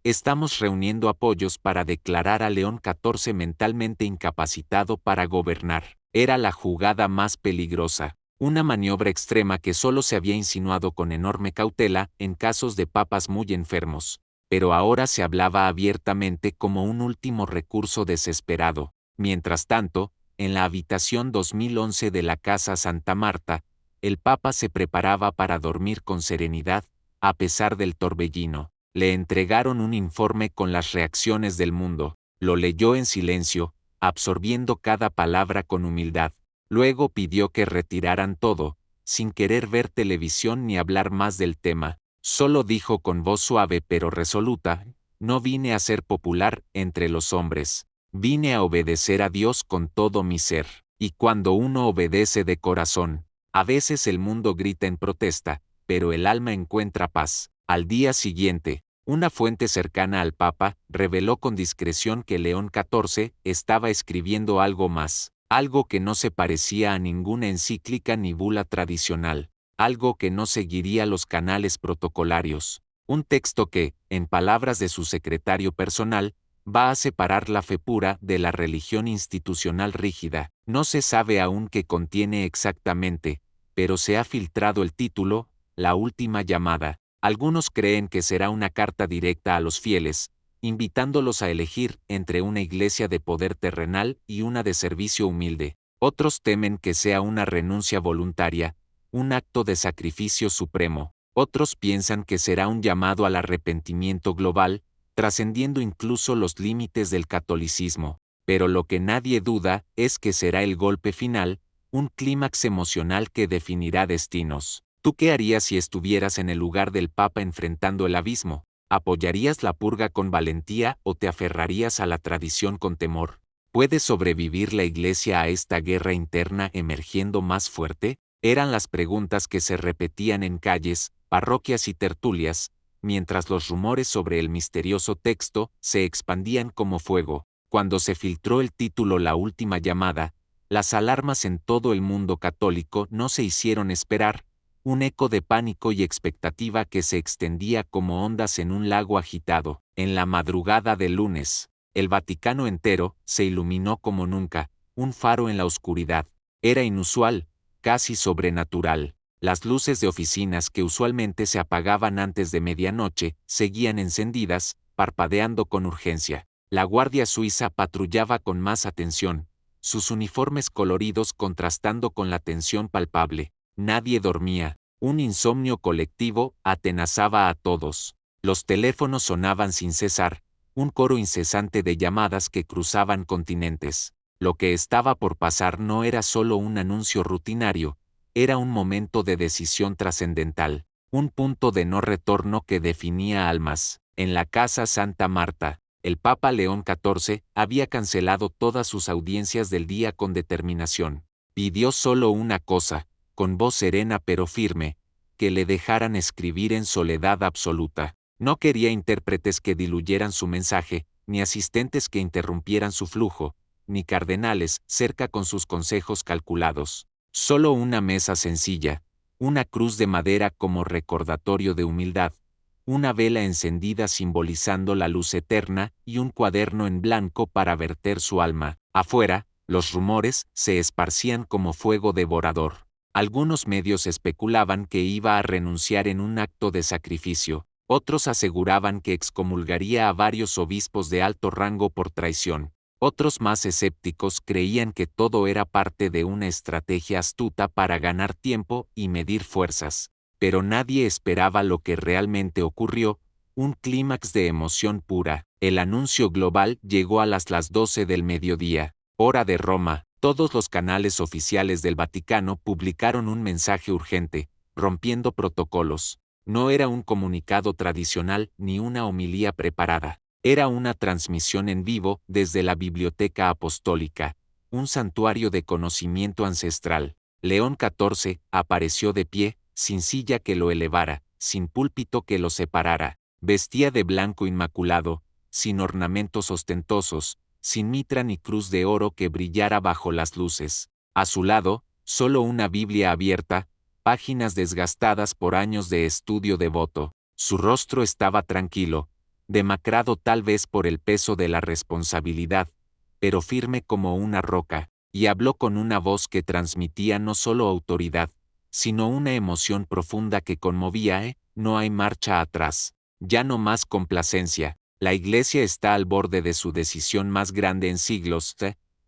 estamos reuniendo apoyos para declarar a León XIV mentalmente incapacitado para gobernar. Era la jugada más peligrosa, una maniobra extrema que solo se había insinuado con enorme cautela en casos de papas muy enfermos, pero ahora se hablaba abiertamente como un último recurso desesperado. Mientras tanto, en la habitación 2011 de la Casa Santa Marta, el Papa se preparaba para dormir con serenidad, a pesar del torbellino. Le entregaron un informe con las reacciones del mundo. Lo leyó en silencio, absorbiendo cada palabra con humildad. Luego pidió que retiraran todo, sin querer ver televisión ni hablar más del tema. Solo dijo con voz suave pero resoluta: "No vine a ser popular entre los hombres. Vine a obedecer a Dios con todo mi ser". Y cuando uno obedece de corazón, a veces el mundo grita en protesta, pero el alma encuentra paz. Al día siguiente, una fuente cercana al Papa reveló con discreción que León XIV estaba escribiendo algo más, algo que no se parecía a ninguna encíclica ni bula tradicional, algo que no seguiría los canales protocolarios, un texto que, en palabras de su secretario personal, va a separar la fe pura de la religión institucional rígida. No se sabe aún qué contiene exactamente, pero se ha filtrado el título: La última llamada. Algunos creen que será una carta directa a los fieles, invitándolos a elegir entre una iglesia de poder terrenal y una de servicio humilde. Otros temen que sea una renuncia voluntaria, un acto de sacrificio supremo. Otros piensan que será un llamado al arrepentimiento global, trascendiendo incluso los límites del catolicismo. Pero lo que nadie duda es que será el golpe final, un clímax emocional que definirá destinos. ¿Tú qué harías si estuvieras en el lugar del Papa enfrentando el abismo? ¿Apoyarías la purga con valentía o te aferrarías a la tradición con temor? ¿Puede sobrevivir la Iglesia a esta guerra interna emergiendo más fuerte? Eran las preguntas que se repetían en calles, parroquias y tertulias, mientras los rumores sobre el misterioso texto se expandían como fuego. Cuando se filtró el título La Última Llamada, las alarmas en todo el mundo católico no se hicieron esperar, un eco de pánico y expectativa que se extendía como ondas en un lago agitado. En la madrugada del lunes, el Vaticano entero se iluminó como nunca, un faro en la oscuridad. Era inusual, casi sobrenatural. Las luces de oficinas que usualmente se apagaban antes de medianoche seguían encendidas, parpadeando con urgencia. La Guardia Suiza patrullaba con más atención, sus uniformes coloridos contrastando con la tensión palpable. Nadie dormía. Un insomnio colectivo atenazaba a todos. Los teléfonos sonaban sin cesar, un coro incesante de llamadas que cruzaban continentes. Lo que estaba por pasar no era solo un anuncio rutinario, era un momento de decisión trascendental, un punto de no retorno que definía almas. En la Casa Santa Marta, el Papa León XIV había cancelado todas sus audiencias del día con determinación. Pidió solo una cosa, con voz serena pero firme, que le dejaran escribir en soledad absoluta. No quería intérpretes que diluyeran su mensaje, ni asistentes que interrumpieran su flujo, ni cardenales cerca con sus consejos calculados. Solo una mesa sencilla, una cruz de madera como recordatorio de humildad, una vela encendida simbolizando la luz eterna y un cuaderno en blanco para verter su alma. Afuera, los rumores se esparcían como fuego devorador. Algunos medios especulaban que iba a renunciar en un acto de sacrificio, otros aseguraban que excomulgaría a varios obispos de alto rango por traición. Otros más escépticos creían que todo era parte de una estrategia astuta para ganar tiempo y medir fuerzas. Pero nadie esperaba lo que realmente ocurrió, un clímax de emoción pura. El anuncio global llegó a las 12 del mediodía, hora de Roma. Todos los canales oficiales del Vaticano publicaron un mensaje urgente, rompiendo protocolos. No era un comunicado tradicional ni una homilía preparada. Era una transmisión en vivo desde la Biblioteca Apostólica, un santuario de conocimiento ancestral. León XIV apareció de pie, sin silla que lo elevara, sin púlpito que lo separara. Vestía de blanco inmaculado, sin ornamentos ostentosos, sin mitra ni cruz de oro que brillara bajo las luces. A su lado, solo una Biblia abierta, páginas desgastadas por años de estudio devoto. Su rostro estaba tranquilo, demacrado tal vez por el peso de la responsabilidad, pero firme como una roca, y habló con una voz que transmitía no solo autoridad, sino una emoción profunda que conmovía. No hay marcha atrás, ya no más complacencia. La Iglesia está al borde de su decisión más grande en siglos,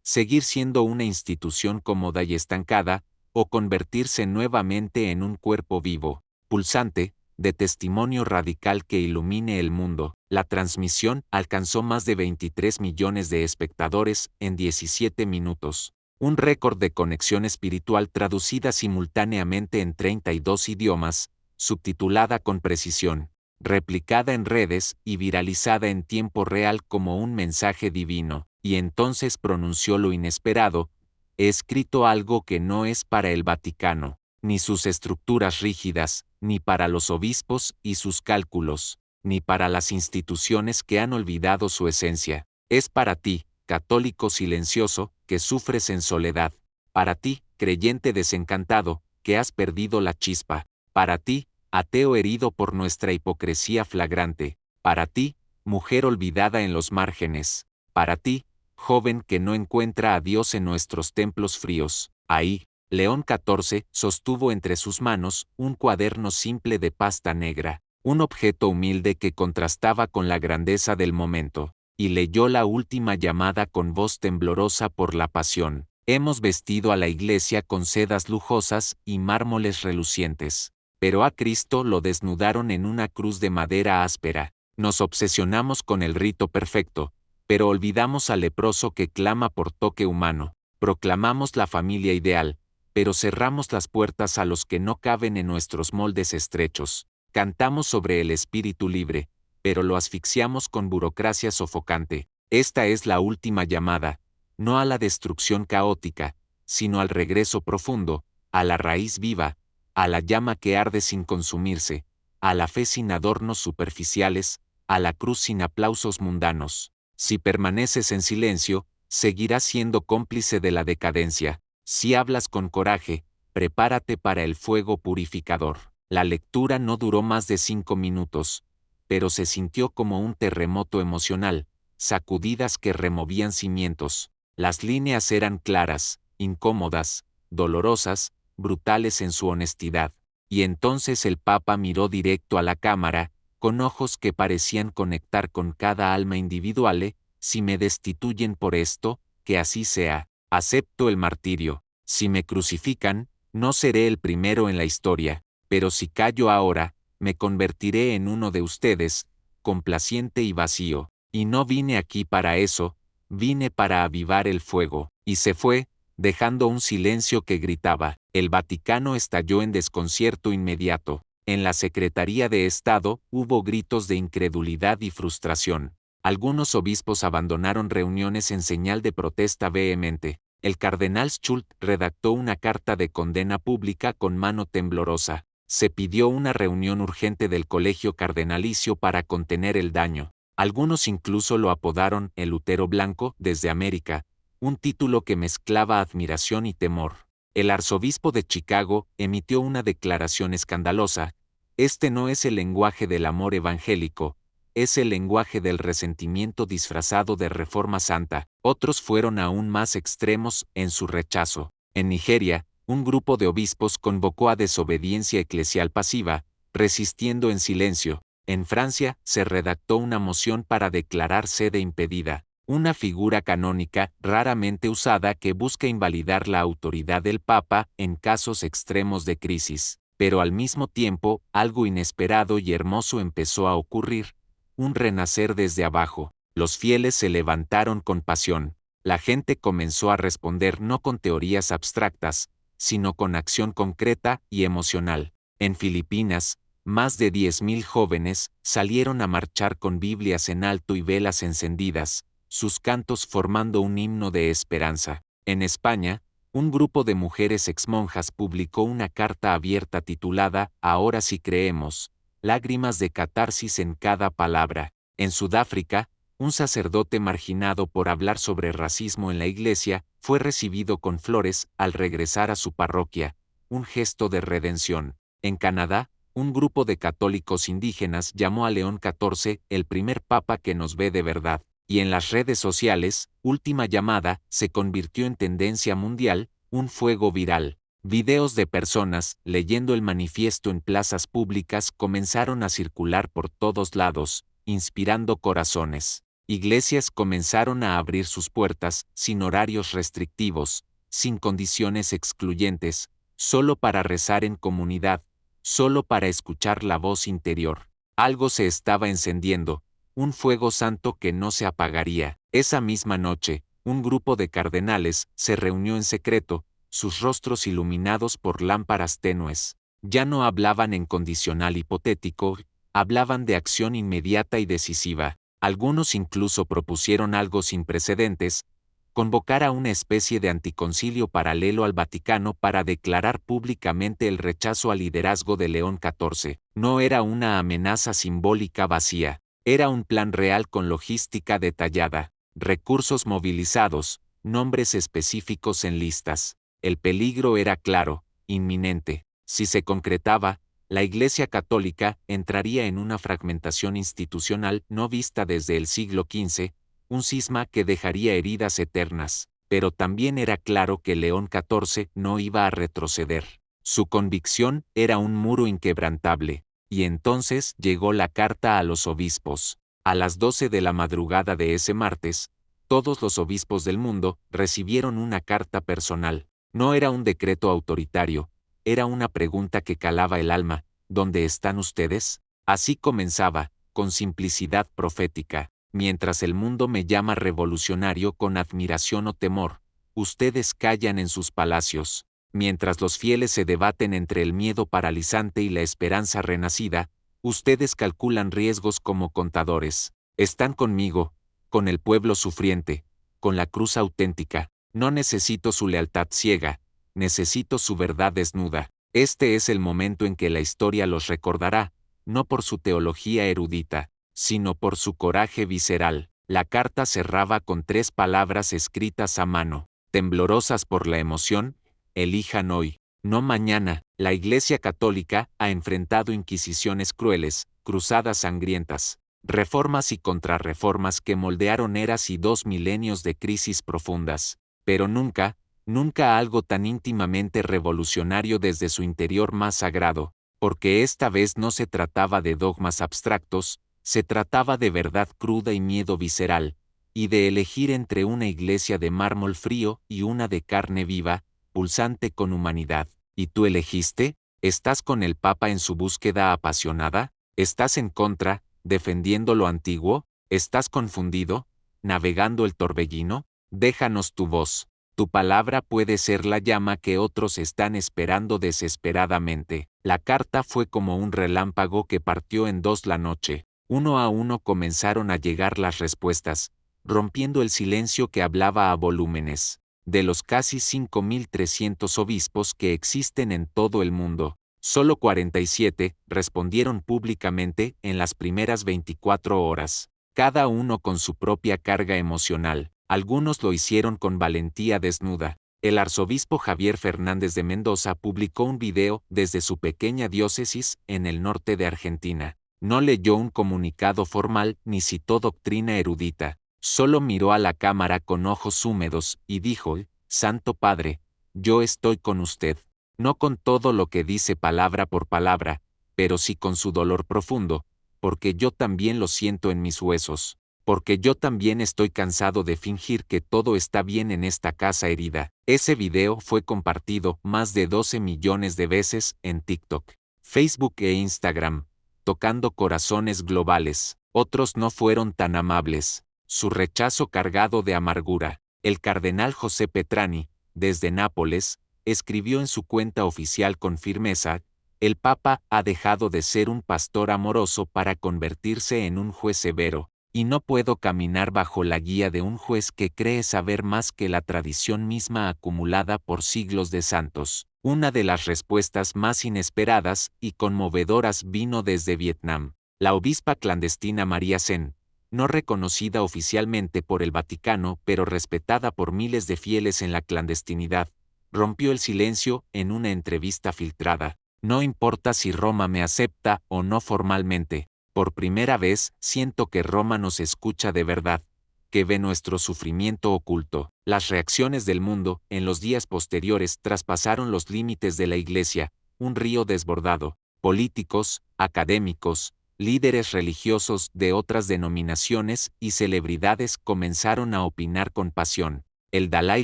seguir siendo una institución cómoda y estancada, o convertirse nuevamente en un cuerpo vivo, pulsante, de testimonio radical que ilumine el mundo. La transmisión alcanzó más de 23 millones de espectadores en 17 minutos, un récord de conexión espiritual traducida simultáneamente en 32 idiomas, subtitulada con precisión, replicada en redes y viralizada en tiempo real como un mensaje divino. Y entonces pronunció lo inesperado: he escrito algo que no es para el Vaticano, ni sus estructuras rígidas, ni para los obispos y sus cálculos, ni para las instituciones que han olvidado su esencia. Es para ti, católico silencioso, que sufres en soledad. Para ti, creyente desencantado, que has perdido la chispa. Para ti, ateo herido por nuestra hipocresía flagrante. Para ti, mujer olvidada en los márgenes. Para ti, joven que no encuentra a Dios en nuestros templos fríos. Ahí, León XIV sostuvo entre sus manos un cuaderno simple de pasta negra, un objeto humilde que contrastaba con la grandeza del momento, y leyó la última llamada con voz temblorosa por la pasión. Hemos vestido a la Iglesia con sedas lujosas y mármoles relucientes, pero a Cristo lo desnudaron en una cruz de madera áspera. Nos obsesionamos con el rito perfecto, pero olvidamos al leproso que clama por toque humano. Proclamamos la familia ideal, pero cerramos las puertas a los que no caben en nuestros moldes estrechos. Cantamos sobre el espíritu libre, pero lo asfixiamos con burocracia sofocante. Esta es la última llamada, no a la destrucción caótica, sino al regreso profundo, a la raíz viva, a la llama que arde sin consumirse, a la fe sin adornos superficiales, a la cruz sin aplausos mundanos. Si permaneces en silencio, seguirás siendo cómplice de la decadencia. Si hablas con coraje, prepárate para el fuego purificador. La lectura no duró más de 5 minutos, pero se sintió como un terremoto emocional, sacudidas que removían cimientos. Las líneas eran claras, incómodas, dolorosas, brutales en su honestidad. Y entonces el Papa miró directo a la cámara, con ojos que parecían conectar con cada alma individual. Si me destituyen por esto, que así sea, acepto el martirio. Si me crucifican, no seré el primero en la historia, pero si callo ahora, me convertiré en uno de ustedes, complaciente y vacío. Y no vine aquí para eso, vine para avivar el fuego. Y se fue, dejando un silencio que gritaba. El Vaticano estalló en desconcierto inmediato. En la Secretaría de Estado hubo gritos de incredulidad y frustración. Algunos obispos abandonaron reuniones en señal de protesta vehemente. El cardenal Schultz redactó una carta de condena pública con mano temblorosa. Se pidió una reunión urgente del colegio cardenalicio para contener el daño. Algunos incluso lo apodaron el Lutero Blanco desde América, un título que mezclaba admiración y temor. El arzobispo de Chicago emitió una declaración escandalosa. Este no es el lenguaje del amor evangélico, es el lenguaje del resentimiento disfrazado de reforma santa. Otros fueron aún más extremos en su rechazo. En Nigeria, un grupo de obispos convocó a desobediencia eclesial pasiva, resistiendo en silencio. En Francia, se redactó una moción para declarar sede impedida, una figura canónica raramente usada que busca invalidar la autoridad del Papa en casos extremos de crisis. Pero al mismo tiempo, algo inesperado y hermoso empezó a ocurrir. Un renacer desde abajo. Los fieles se levantaron con pasión. La gente comenzó a responder no con teorías abstractas, sino con acción concreta y emocional. En Filipinas, más de 10.000 jóvenes salieron a marchar con Biblias en alto y velas encendidas, sus cantos formando un himno de esperanza. En España, un grupo de mujeres exmonjas publicó una carta abierta titulada Ahora sí creemos, lágrimas de catarsis en cada palabra. En Sudáfrica, un sacerdote marginado por hablar sobre racismo en la iglesia fue recibido con flores al regresar a su parroquia, un gesto de redención. En Canadá, un grupo de católicos indígenas llamó a León XIV el primer papa que nos ve de verdad. Y en las redes sociales, Última Llamada se convirtió en tendencia mundial, un fuego viral. Videos de personas leyendo el manifiesto en plazas públicas comenzaron a circular por todos lados, inspirando corazones. Iglesias comenzaron a abrir sus puertas, sin horarios restrictivos, sin condiciones excluyentes, solo para rezar en comunidad, solo para escuchar la voz interior. Algo se estaba encendiendo, un fuego santo que no se apagaría. Esa misma noche, un grupo de cardenales se reunió en secreto, sus rostros iluminados por lámparas tenues. Ya no hablaban en condicional hipotético, hablaban de acción inmediata y decisiva. Algunos incluso propusieron algo sin precedentes, convocar a una especie de anticoncilio paralelo al Vaticano para declarar públicamente el rechazo al liderazgo de León XIV. No era una amenaza simbólica vacía, era un plan real con logística detallada, recursos movilizados, nombres específicos en listas. El peligro era claro, inminente. Si se concretaba, la Iglesia Católica entraría en una fragmentación institucional no vista desde el siglo XV, un cisma que dejaría heridas eternas. Pero también era claro que León XIV no iba a retroceder. Su convicción era un muro inquebrantable. Y entonces llegó la carta a los obispos. A las 12 de la madrugada de ese martes, todos los obispos del mundo recibieron una carta personal. No era un decreto autoritario, era una pregunta que calaba el alma. ¿Dónde están ustedes? Así comenzaba, con simplicidad profética. Mientras el mundo me llama revolucionario con admiración o temor, ustedes callan en sus palacios. Mientras los fieles se debaten entre el miedo paralizante y la esperanza renacida, ustedes calculan riesgos como contadores. Están conmigo, con el pueblo sufriente, con la cruz auténtica. No necesito su lealtad ciega, necesito su verdad desnuda. Este es el momento en que la historia los recordará, no por su teología erudita, sino por su coraje visceral. La carta cerraba con 3 palabras escritas a mano, temblorosas por la emoción: elijan hoy, no mañana. La Iglesia Católica ha enfrentado inquisiciones crueles, cruzadas sangrientas, reformas y contrarreformas que moldearon eras y 2 milenios de crisis profundas, pero nunca, nunca algo tan íntimamente revolucionario desde su interior más sagrado, porque esta vez no se trataba de dogmas abstractos, se trataba de verdad cruda y miedo visceral, y de elegir entre una iglesia de mármol frío y una de carne viva, pulsante con humanidad. ¿Y tú elegiste? ¿Estás con el Papa en su búsqueda apasionada? ¿Estás en contra, defendiendo lo antiguo? ¿Estás confundido, navegando el torbellino? Déjanos tu voz. Tu palabra puede ser la llama que otros están esperando desesperadamente. La carta fue como un relámpago que partió en 2 la noche. Uno a uno comenzaron a llegar las respuestas, rompiendo el silencio que hablaba a volúmenes. De los casi 5.300 obispos que existen en todo el mundo, solo 47 respondieron públicamente en las primeras 24 horas, cada uno con su propia carga emocional. Algunos lo hicieron con valentía desnuda. El arzobispo Javier Fernández de Mendoza publicó un video desde su pequeña diócesis en el norte de Argentina. No leyó un comunicado formal ni citó doctrina erudita. Solo miró a la cámara con ojos húmedos y dijo: Santo Padre, yo estoy con usted. No con todo lo que dice palabra por palabra, pero sí con su dolor profundo, porque yo también lo siento en mis huesos, porque yo también estoy cansado de fingir que todo está bien en esta casa herida. Ese video fue compartido más de 12 millones de veces en TikTok, Facebook e Instagram, tocando corazones globales. Otros no fueron tan amables. Su rechazo cargado de amargura. El cardenal José Petrani, desde Nápoles, escribió en su cuenta oficial con firmeza: el Papa ha dejado de ser un pastor amoroso para convertirse en un juez severo, y no puedo caminar bajo la guía de un juez que cree saber más que la tradición misma acumulada por siglos de santos. Una de las respuestas más inesperadas y conmovedoras vino desde Vietnam. La obispa clandestina María Sen, no reconocida oficialmente por el Vaticano pero respetada por miles de fieles en la clandestinidad, rompió el silencio en una entrevista filtrada. No importa si Roma me acepta o no formalmente, por primera vez siento que Roma nos escucha de verdad, que ve nuestro sufrimiento oculto. Las reacciones del mundo, en los días posteriores, traspasaron los límites de la Iglesia, un río desbordado. Políticos, académicos, líderes religiosos de otras denominaciones y celebridades comenzaron a opinar con pasión. El Dalai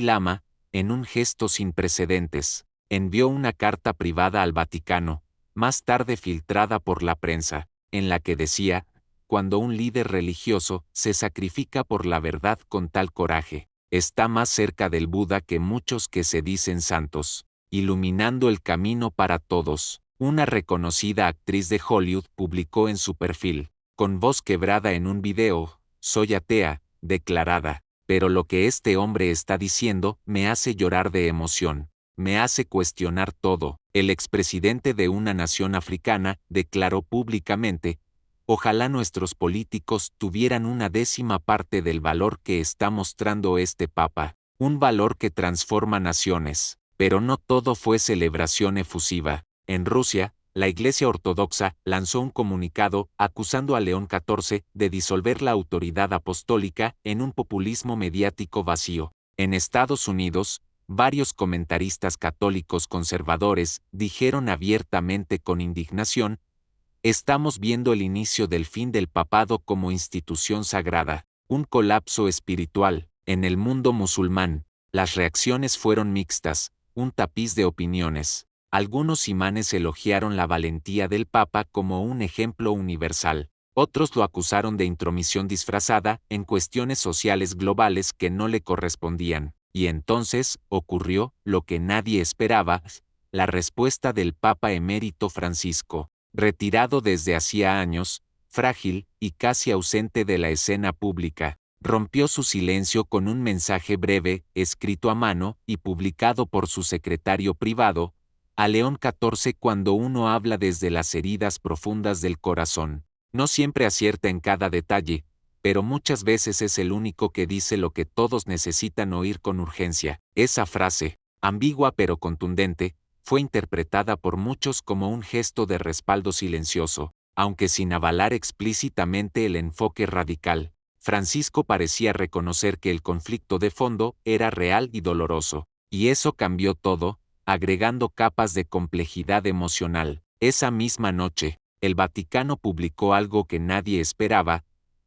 Lama, en un gesto sin precedentes, envió una carta privada al Vaticano, más tarde filtrada por la prensa, en la que decía: cuando un líder religioso se sacrifica por la verdad con tal coraje, está más cerca del Buda que muchos que se dicen santos, iluminando el camino para todos. Una reconocida actriz de Hollywood publicó en su perfil, con voz quebrada en un video: soy atea, declarada, pero lo que este hombre está diciendo me hace llorar de emoción, me hace cuestionar todo. El expresidente de una nación africana declaró públicamente: ojalá nuestros políticos tuvieran una 10ª parte del valor que está mostrando este Papa, un valor que transforma naciones. Pero no todo fue celebración efusiva. En Rusia, la Iglesia Ortodoxa lanzó un comunicado acusando a León XIV de disolver la autoridad apostólica en un populismo mediático vacío. En Estados Unidos, varios comentaristas católicos conservadores dijeron abiertamente con indignación: estamos viendo el inicio del fin del papado como institución sagrada, un colapso espiritual. En el mundo musulmán, las reacciones fueron mixtas, un tapiz de opiniones. Algunos imanes elogiaron la valentía del Papa como un ejemplo universal. Otros lo acusaron de intromisión disfrazada en cuestiones sociales globales que no le correspondían. Y entonces ocurrió lo que nadie esperaba: la respuesta del Papa emérito Francisco, retirado desde hacía años, frágil y casi ausente de la escena pública. Rompió su silencio con un mensaje breve, escrito a mano y publicado por su secretario privado, a León XIV. Cuando uno habla desde las heridas profundas del corazón, no siempre acierta en cada detalle, pero muchas veces es el único que dice lo que todos necesitan oír con urgencia. Esa frase, ambigua pero contundente, fue interpretada por muchos como un gesto de respaldo silencioso, aunque sin avalar explícitamente el enfoque radical. Francisco parecía reconocer que el conflicto de fondo era real y doloroso, y eso cambió todo, agregando capas de complejidad emocional. Esa misma noche, el Vaticano publicó algo que nadie esperaba: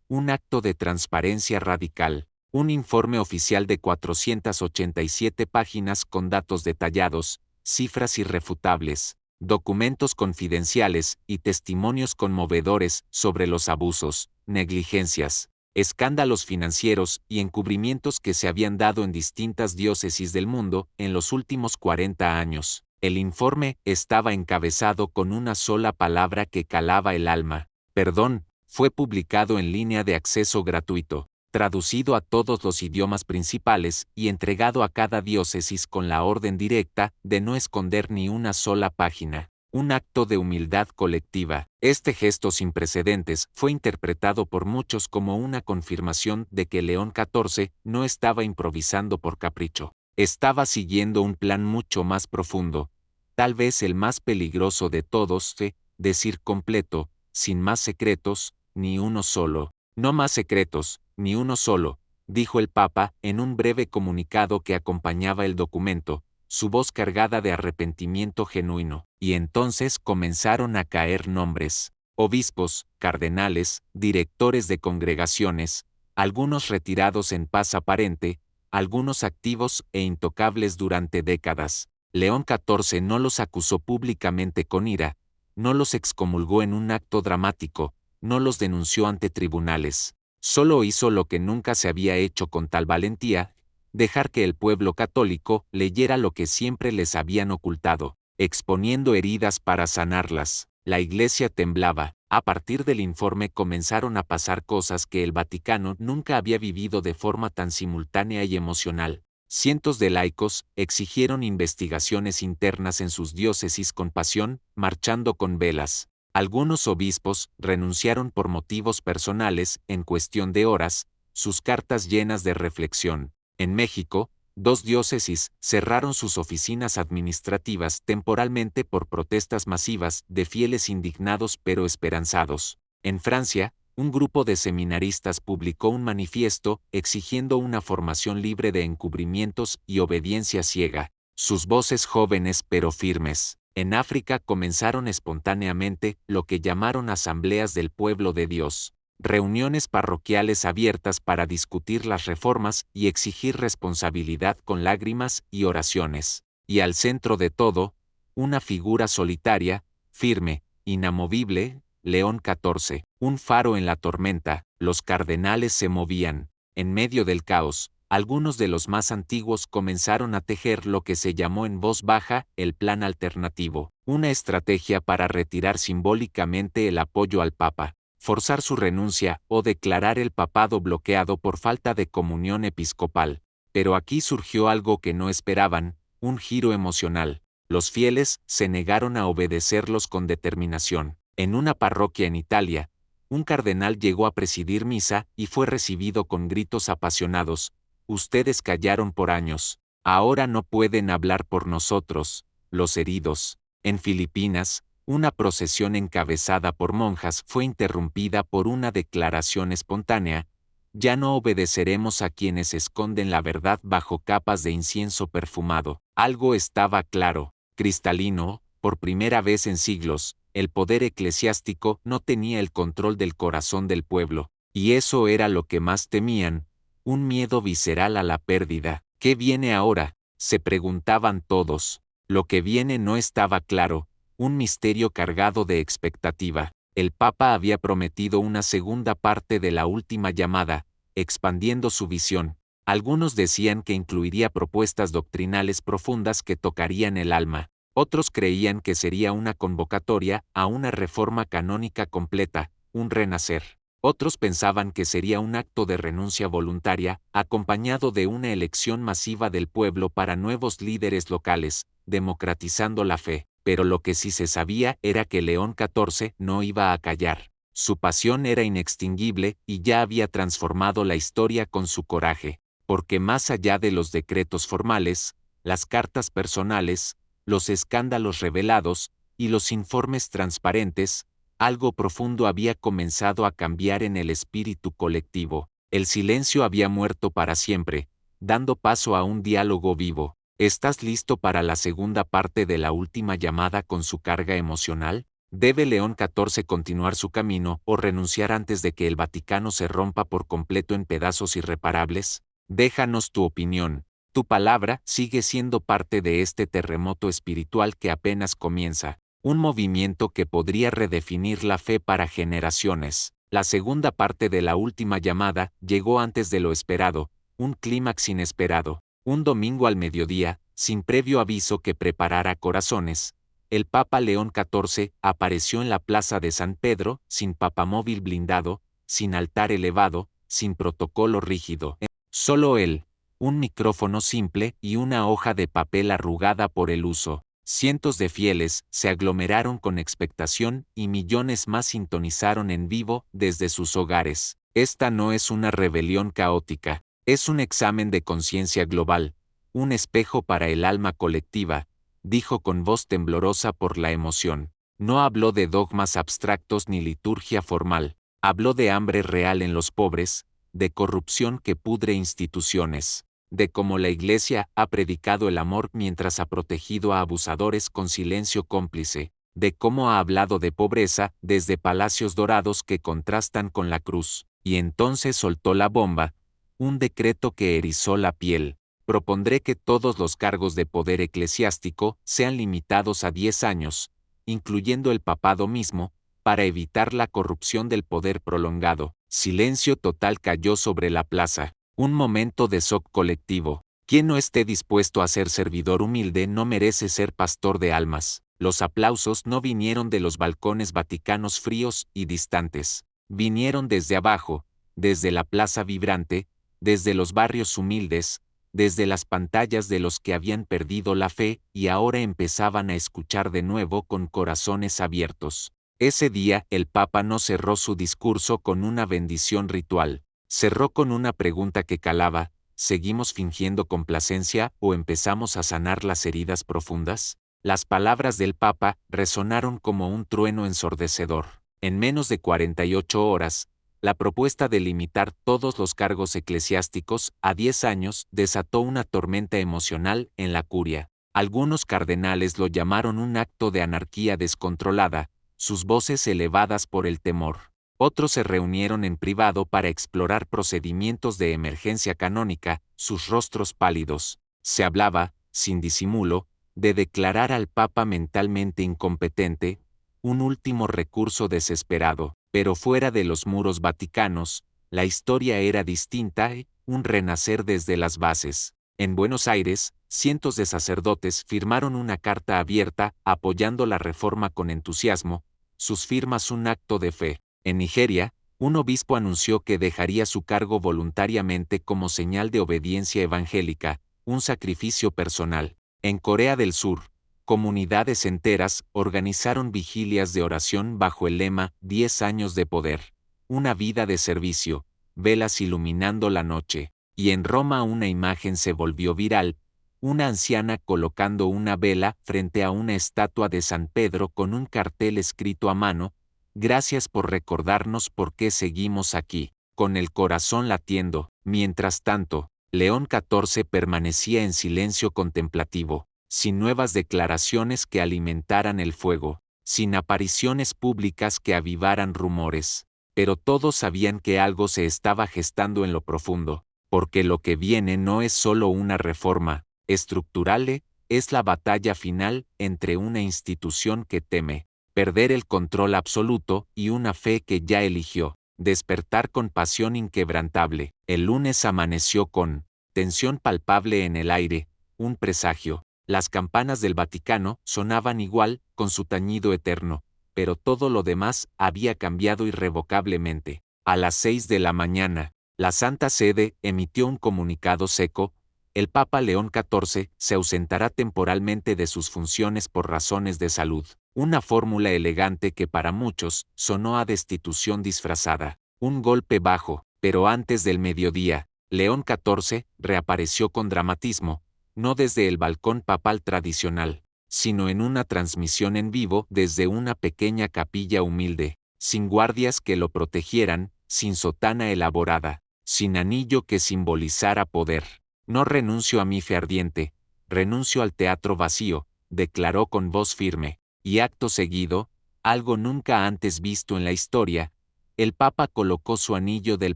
un acto de transparencia radical, un informe oficial de 487 páginas con datos detallados, cifras irrefutables, documentos confidenciales y testimonios conmovedores sobre los abusos, negligencias, escándalos financieros y encubrimientos que se habían dado en distintas diócesis del mundo en los últimos 40 años. El informe estaba encabezado con una sola palabra que calaba el alma: perdón. Fue publicado en línea de acceso gratuito, traducido a todos los idiomas principales y entregado a cada diócesis con la orden directa de no esconder ni una sola página. Un acto de humildad colectiva. Este gesto sin precedentes fue interpretado por muchos como una confirmación de que León XIV no estaba improvisando por capricho. Estaba siguiendo un plan mucho más profundo, tal vez el más peligroso de todos, decir completo, sin más secretos, ni uno solo. No más secretos, ni uno solo, dijo el Papa en un breve comunicado que acompañaba el documento, su voz cargada de arrepentimiento genuino. Y entonces comenzaron a caer nombres: obispos, cardenales, directores de congregaciones, algunos retirados en paz aparente, algunos activos e intocables durante décadas. León XIV no los acusó públicamente con ira, no los excomulgó en un acto dramático, no los denunció ante tribunales. Solo hizo lo que nunca se había hecho con tal valentía: dejar que el pueblo católico leyera lo que siempre les habían ocultado, exponiendo heridas para sanarlas. La Iglesia temblaba. A partir del informe comenzaron a pasar cosas que el Vaticano nunca había vivido de forma tan simultánea y emocional. Cientos de laicos exigieron investigaciones internas en sus diócesis con pasión, marchando con velas. Algunos obispos renunciaron por motivos personales en cuestión de horas, sus cartas llenas de reflexión. En México, 2 diócesis cerraron sus oficinas administrativas temporalmente por protestas masivas de fieles indignados pero esperanzados. En Francia, un grupo de seminaristas publicó un manifiesto exigiendo una formación libre de encubrimientos y obediencia ciega. Sus voces jóvenes pero firmes. En África comenzaron espontáneamente lo que llamaron asambleas del pueblo de Dios, reuniones parroquiales abiertas para discutir las reformas y exigir responsabilidad con lágrimas y oraciones. Y al centro de todo, una figura solitaria, firme, inamovible: León XIV. Un faro en la tormenta. Los cardenales se movían. En medio del caos, algunos de los más antiguos comenzaron a tejer lo que se llamó en voz baja el plan alternativo, una estrategia para retirar simbólicamente el apoyo al Papa, forzar su renuncia o declarar el papado bloqueado por falta de comunión episcopal. Pero aquí surgió algo que no esperaban: un giro emocional. Los fieles se negaron a obedecerlos con determinación. En una parroquia en Italia, un cardenal llegó a presidir misa y fue recibido con gritos apasionados: ustedes callaron por años, ahora no pueden hablar por nosotros, los heridos. En Filipinas, una procesión encabezada por monjas fue interrumpida por una declaración espontánea: ya no obedeceremos a quienes esconden la verdad bajo capas de incienso perfumado. Algo estaba claro, cristalino: por primera vez en siglos, el poder eclesiástico no tenía el control del corazón del pueblo, y eso era lo que más temían: un miedo visceral a la pérdida. ¿Qué viene ahora?, se preguntaban todos. Lo que viene no estaba claro, un misterio cargado de expectativa. El Papa había prometido una segunda parte de la última llamada, expandiendo su visión. Algunos decían que incluiría propuestas doctrinales profundas que tocarían el alma. Otros creían que sería una convocatoria a una reforma canónica completa, un renacer. Otros pensaban que sería un acto de renuncia voluntaria, acompañado de una elección masiva del pueblo para nuevos líderes locales, democratizando la fe. Pero lo que sí se sabía era que León XIV no iba a callar. Su pasión era inextinguible y ya había transformado la historia con su coraje, porque más allá de los decretos formales, las cartas personales, los escándalos revelados y los informes transparentes, algo profundo había comenzado a cambiar en el espíritu colectivo. El silencio había muerto para siempre, dando paso a un diálogo vivo. ¿Estás listo para la segunda parte de la última llamada con su carga emocional? ¿Debe León XIV continuar su camino o renunciar antes de que el Vaticano se rompa por completo en pedazos irreparables? Déjanos tu opinión. Tu palabra sigue siendo parte de este terremoto espiritual que apenas comienza. Un movimiento que podría redefinir la fe para generaciones. La segunda parte de la última llamada llegó antes de lo esperado, un clímax inesperado. Un domingo al mediodía, sin previo aviso que preparara corazones, el Papa León XIV apareció en la plaza de San Pedro, sin papamóvil blindado, sin altar elevado, sin protocolo rígido. Solo él, un micrófono simple y una hoja de papel arrugada por el uso. Cientos de fieles se aglomeraron con expectación y millones más sintonizaron en vivo desde sus hogares. Esta no es una rebelión caótica, es un examen de conciencia global, un espejo para el alma colectiva, dijo con voz temblorosa por la emoción. No habló de dogmas abstractos ni liturgia formal, habló de hambre real en los pobres, de corrupción que pudre instituciones, de cómo la Iglesia ha predicado el amor mientras ha protegido a abusadores con silencio cómplice, de cómo ha hablado de pobreza desde palacios dorados que contrastan con la cruz, y entonces soltó la bomba, un decreto que erizó la piel. Propondré que todos los cargos de poder eclesiástico sean limitados a 10 años, incluyendo el papado mismo, para evitar la corrupción del poder prolongado. Silencio total cayó sobre la plaza. Un momento de shock colectivo. Quien no esté dispuesto a ser servidor humilde no merece ser pastor de almas. Los aplausos no vinieron de los balcones vaticanos fríos y distantes. Vinieron desde abajo, desde la plaza vibrante, desde los barrios humildes, desde las pantallas de los que habían perdido la fe y ahora empezaban a escuchar de nuevo con corazones abiertos. Ese día el Papa no cerró su discurso con una bendición ritual. Cerró con una pregunta que calaba: ¿seguimos fingiendo complacencia o empezamos a sanar las heridas profundas? Las palabras del Papa resonaron como un trueno ensordecedor. En menos de 48 horas, la propuesta de limitar todos los cargos eclesiásticos a 10 años desató una tormenta emocional en la curia. Algunos cardenales lo llamaron un acto de anarquía descontrolada, sus voces elevadas por el temor. Otros se reunieron en privado para explorar procedimientos de emergencia canónica, sus rostros pálidos. Se hablaba, sin disimulo, de declarar al Papa mentalmente incompetente, un último recurso desesperado. Pero fuera de los muros vaticanos, la historia era distinta, un renacer desde las bases. En Buenos Aires, cientos de sacerdotes firmaron una carta abierta apoyando la reforma con entusiasmo, sus firmas un acto de fe. En Nigeria, un obispo anunció que dejaría su cargo voluntariamente como señal de obediencia evangélica, un sacrificio personal. En Corea del Sur, comunidades enteras organizaron vigilias de oración bajo el lema 10 años de poder, una vida de servicio, velas iluminando la noche. Y en Roma una imagen se volvió viral, una anciana colocando una vela frente a una estatua de San Pedro con un cartel escrito a mano: «Gracias por recordarnos por qué seguimos aquí», con el corazón latiendo. Mientras tanto, León XIV permanecía en silencio contemplativo, sin nuevas declaraciones que alimentaran el fuego, sin apariciones públicas que avivaran rumores. Pero todos sabían que algo se estaba gestando en lo profundo, porque lo que viene no es solo una reforma estructural, es la batalla final entre una institución que teme perder el control absoluto y una fe que ya eligió despertar con pasión inquebrantable. El lunes amaneció con tensión palpable en el aire, un presagio. Las campanas del Vaticano sonaban igual, con su tañido eterno, pero todo lo demás había cambiado irrevocablemente. A las 6 de la mañana, la Santa Sede emitió un comunicado seco: el Papa León XIV se ausentará temporalmente de sus funciones por razones de salud. Una fórmula elegante que para muchos sonó a destitución disfrazada. Un golpe bajo, pero antes del mediodía, León XIV reapareció con dramatismo, no desde el balcón papal tradicional, sino en una transmisión en vivo desde una pequeña capilla humilde, sin guardias que lo protegieran, sin sotana elaborada, sin anillo que simbolizara poder. No renuncio a mi fe ardiente, renuncio al teatro vacío, declaró con voz firme, y acto seguido, algo nunca antes visto en la historia, el Papa colocó su anillo del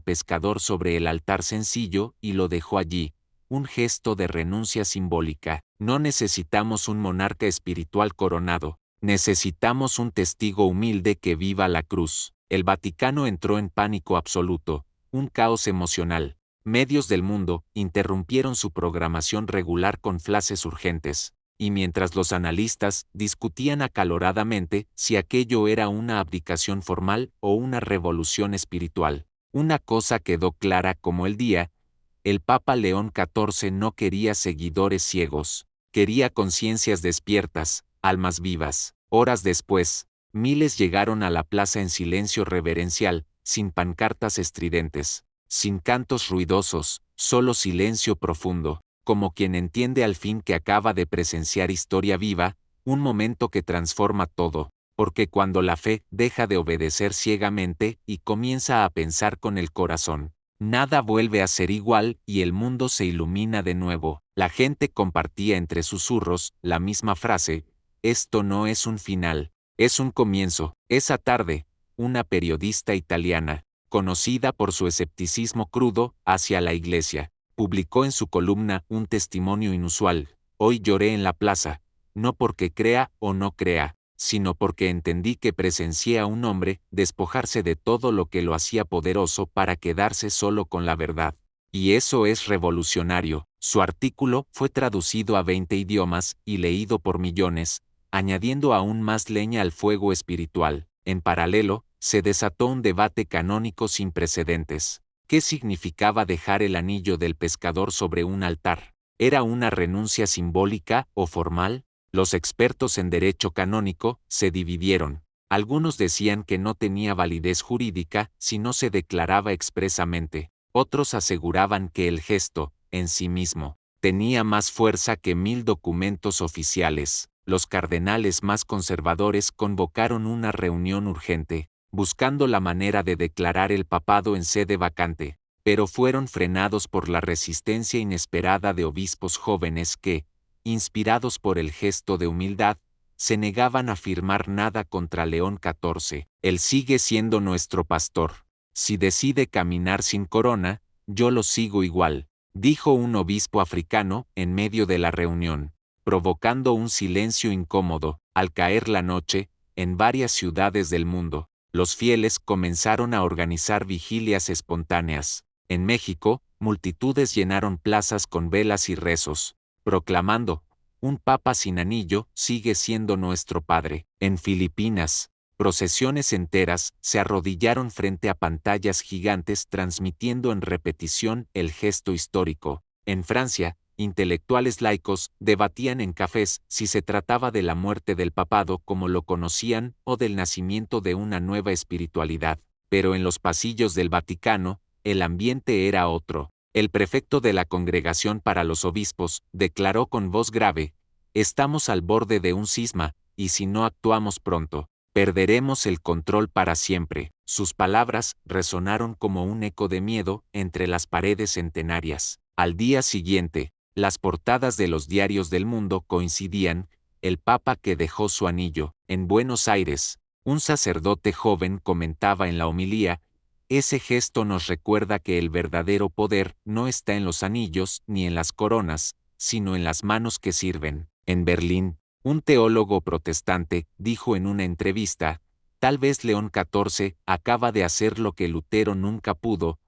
pescador sobre el altar sencillo y lo dejó allí, un gesto de renuncia simbólica. No necesitamos un monarca espiritual coronado, necesitamos un testigo humilde que viva la cruz. El Vaticano entró en pánico absoluto, un caos emocional. Medios del mundo interrumpieron su programación regular con flashes urgentes, y mientras los analistas discutían acaloradamente si aquello era una abdicación formal o una revolución espiritual, una cosa quedó clara como el día: el Papa León XIV no quería seguidores ciegos, quería conciencias despiertas, almas vivas. Horas después, miles llegaron a la plaza en silencio reverencial, sin pancartas estridentes, sin cantos ruidosos, solo silencio profundo, como quien entiende al fin que acaba de presenciar historia viva, un momento que transforma todo, porque cuando la fe deja de obedecer ciegamente y comienza a pensar con el corazón, nada vuelve a ser igual y el mundo se ilumina de nuevo. La gente compartía entre susurros la misma frase: esto no es un final, es un comienzo. Esa tarde, una periodista italiana, conocida por su escepticismo crudo hacia la Iglesia, publicó en su columna un testimonio inusual: hoy lloré en la plaza, no porque crea o no crea, sino porque entendí que presencié a un hombre despojarse de todo lo que lo hacía poderoso para quedarse solo con la verdad. Y eso es revolucionario. Su artículo fue traducido a 20 idiomas y leído por millones, añadiendo aún más leña al fuego espiritual. En paralelo, se desató un debate canónico sin precedentes. ¿Qué significaba dejar el anillo del pescador sobre un altar? ¿Era una renuncia simbólica o formal? Los expertos en derecho canónico se dividieron. Algunos decían que no tenía validez jurídica si no se declaraba expresamente. Otros aseguraban que el gesto, en sí mismo, tenía más fuerza que 1000 documentos oficiales. Los cardenales más conservadores convocaron una reunión urgente, buscando la manera de declarar el papado en sede vacante, pero fueron frenados por la resistencia inesperada de obispos jóvenes que, inspirados por el gesto de humildad, se negaban a firmar nada contra León XIV. Él sigue siendo nuestro pastor. Si decide caminar sin corona, yo lo sigo igual, dijo un obispo africano en medio de la reunión, provocando un silencio incómodo. Al caer la noche, en varias ciudades del mundo, los fieles comenzaron a organizar vigilias espontáneas. En México, multitudes llenaron plazas con velas y rezos, proclamando: un papa sin anillo sigue siendo nuestro padre. En Filipinas, procesiones enteras se arrodillaron frente a pantallas gigantes transmitiendo en repetición el gesto histórico. En Francia, intelectuales laicos debatían en cafés si se trataba de la muerte del papado como lo conocían o del nacimiento de una nueva espiritualidad. Pero en los pasillos del Vaticano, el ambiente era otro. El prefecto de la Congregación para los Obispos declaró con voz grave: estamos al borde de un cisma, y si no actuamos pronto, perderemos el control para siempre. Sus palabras resonaron como un eco de miedo entre las paredes centenarias. Al día siguiente, las portadas de los diarios del mundo coincidían: el Papa que dejó su anillo. En Buenos Aires, un sacerdote joven comentaba en la homilía: ese gesto nos recuerda que el verdadero poder no está en los anillos ni en las coronas, sino en las manos que sirven. En Berlín, un teólogo protestante dijo en una entrevista: tal vez León XIV acaba de hacer lo que Lutero nunca pudo,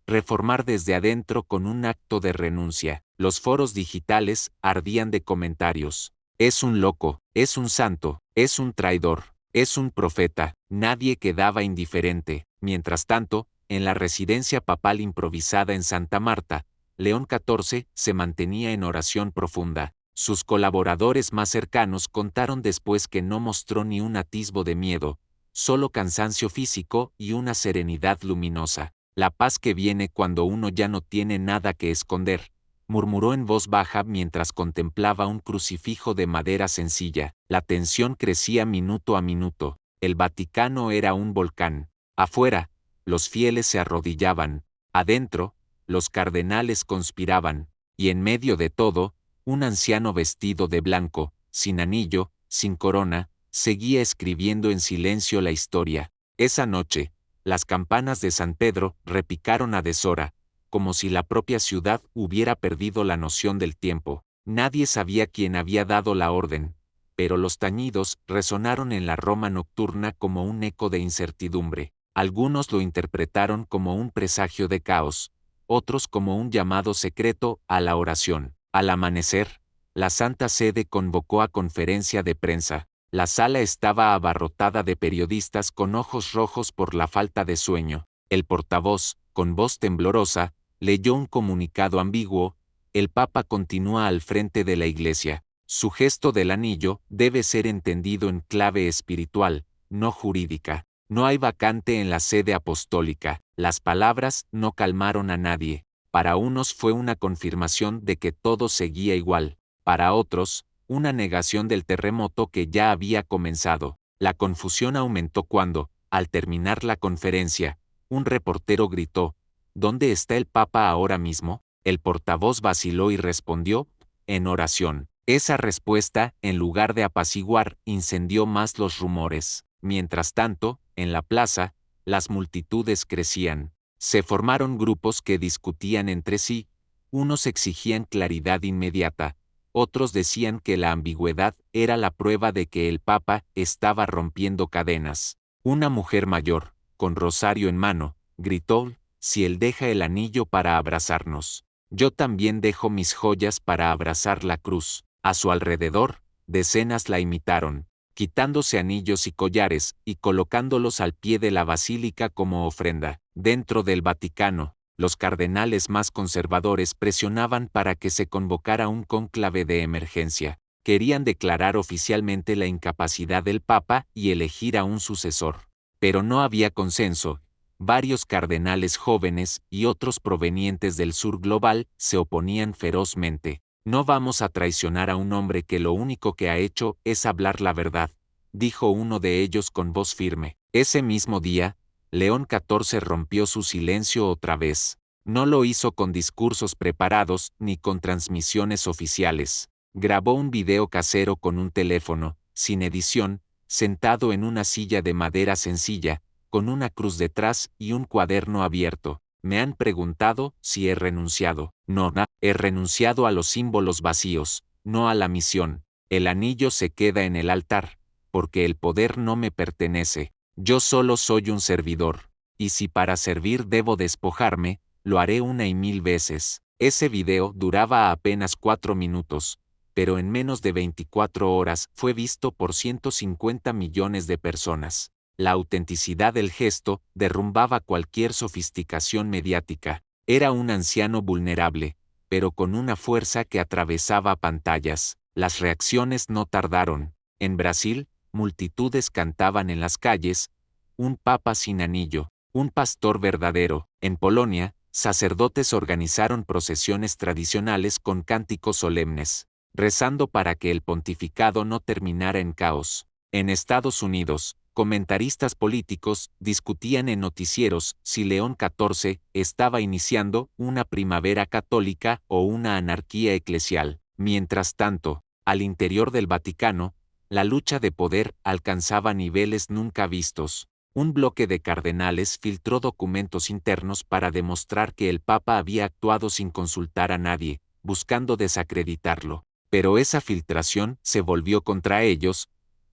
reformar desde adentro con un acto de renuncia. Los foros digitales ardían de comentarios: es un loco, es un santo, es un traidor, es un profeta. Nadie quedaba indiferente. Mientras tanto, En la residencia papal improvisada en Santa Marta, León XIV se mantenía en oración profunda. Sus colaboradores más cercanos contaron después que no mostró ni un atisbo de miedo, solo cansancio físico y una serenidad luminosa. La paz que viene cuando uno ya no tiene nada que esconder, murmuró en voz baja mientras contemplaba un crucifijo de madera sencilla. La tensión crecía minuto a minuto. El Vaticano era un volcán. Afuera, los fieles se arrodillaban. Adentro, los cardenales conspiraban. Y en medio de todo, un anciano vestido de blanco, sin anillo, sin corona, seguía escribiendo en silencio la historia. Esa noche, las campanas de San Pedro repicaron a deshora, como si la propia ciudad hubiera perdido la noción del tiempo. Nadie sabía quién había dado la orden, pero los tañidos resonaron en la Roma nocturna como un eco de incertidumbre. Algunos lo interpretaron como un presagio de caos, otros como un llamado secreto a la oración. Al amanecer, la Santa Sede convocó a conferencia de prensa. La sala estaba abarrotada de periodistas con ojos rojos por la falta de sueño. El portavoz, con voz temblorosa, leyó un comunicado ambiguo: el Papa continúa al frente de la Iglesia. Su gesto del anillo debe ser entendido en clave espiritual, no jurídica. No hay vacante en la sede apostólica. Las palabras no calmaron a nadie. Para unos fue una confirmación de que todo seguía igual. Para otros, una negación del terremoto que ya había comenzado. La confusión aumentó cuando, al terminar la conferencia, un reportero gritó: ¿Dónde está el Papa ahora mismo? El portavoz vaciló y respondió: en oración. Esa respuesta, en lugar de apaciguar, incendió más los rumores. Mientras tanto, en la plaza, las multitudes crecían. Se formaron grupos que discutían entre sí. Unos exigían claridad inmediata, otros decían que la ambigüedad era la prueba de que el Papa estaba rompiendo cadenas. Una mujer mayor, con rosario en mano, gritó: si él deja el anillo para abrazarnos, yo también dejo mis joyas para abrazar la cruz. A su alrededor, decenas la imitaron, quitándose anillos y collares y colocándolos al pie de la basílica como ofrenda. Dentro del Vaticano, los cardenales más conservadores presionaban para que se convocara un cónclave de emergencia. Querían declarar oficialmente la incapacidad del Papa y elegir a un sucesor. Pero no había consenso. Varios cardenales jóvenes y otros provenientes del sur global se oponían ferozmente. No vamos a traicionar a un hombre que lo único que ha hecho es hablar la verdad, dijo uno de ellos con voz firme. Ese mismo día, León XIV rompió su silencio otra vez. No lo hizo con discursos preparados ni con transmisiones oficiales. Grabó un video casero con un teléfono, sin edición, sentado en una silla de madera sencilla, con una cruz detrás y un cuaderno abierto. Me han preguntado si he renunciado. No, he renunciado a los símbolos vacíos, no a la misión. El anillo se queda en el altar, porque el poder no me pertenece. Yo solo soy un servidor, y si para servir debo despojarme, lo haré una y mil veces. Ese video duraba apenas 4 minutos, pero en menos de 24 horas fue visto por 150 millones de personas. La autenticidad del gesto derrumbaba cualquier sofisticación mediática. Era un anciano vulnerable, pero con una fuerza que atravesaba pantallas. Las reacciones no tardaron. En Brasil, multitudes cantaban en las calles: un papa sin anillo, un pastor verdadero. En Polonia, sacerdotes organizaron procesiones tradicionales con cánticos solemnes, rezando para que el pontificado no terminara en caos. En Estados Unidos, comentaristas políticos discutían en noticieros si León XIV estaba iniciando una primavera católica o una anarquía eclesial. Mientras tanto, al interior del Vaticano, la lucha de poder alcanzaba niveles nunca vistos. Un bloque de cardenales filtró documentos internos para demostrar que el Papa había actuado sin consultar a nadie, buscando desacreditarlo. Pero esa filtración se volvió contra ellos.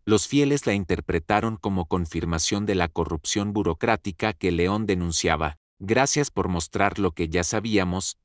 Los fieles la interpretaron como confirmación de la corrupción burocrática que León denunciaba. Gracias por mostrar lo que ya sabíamos,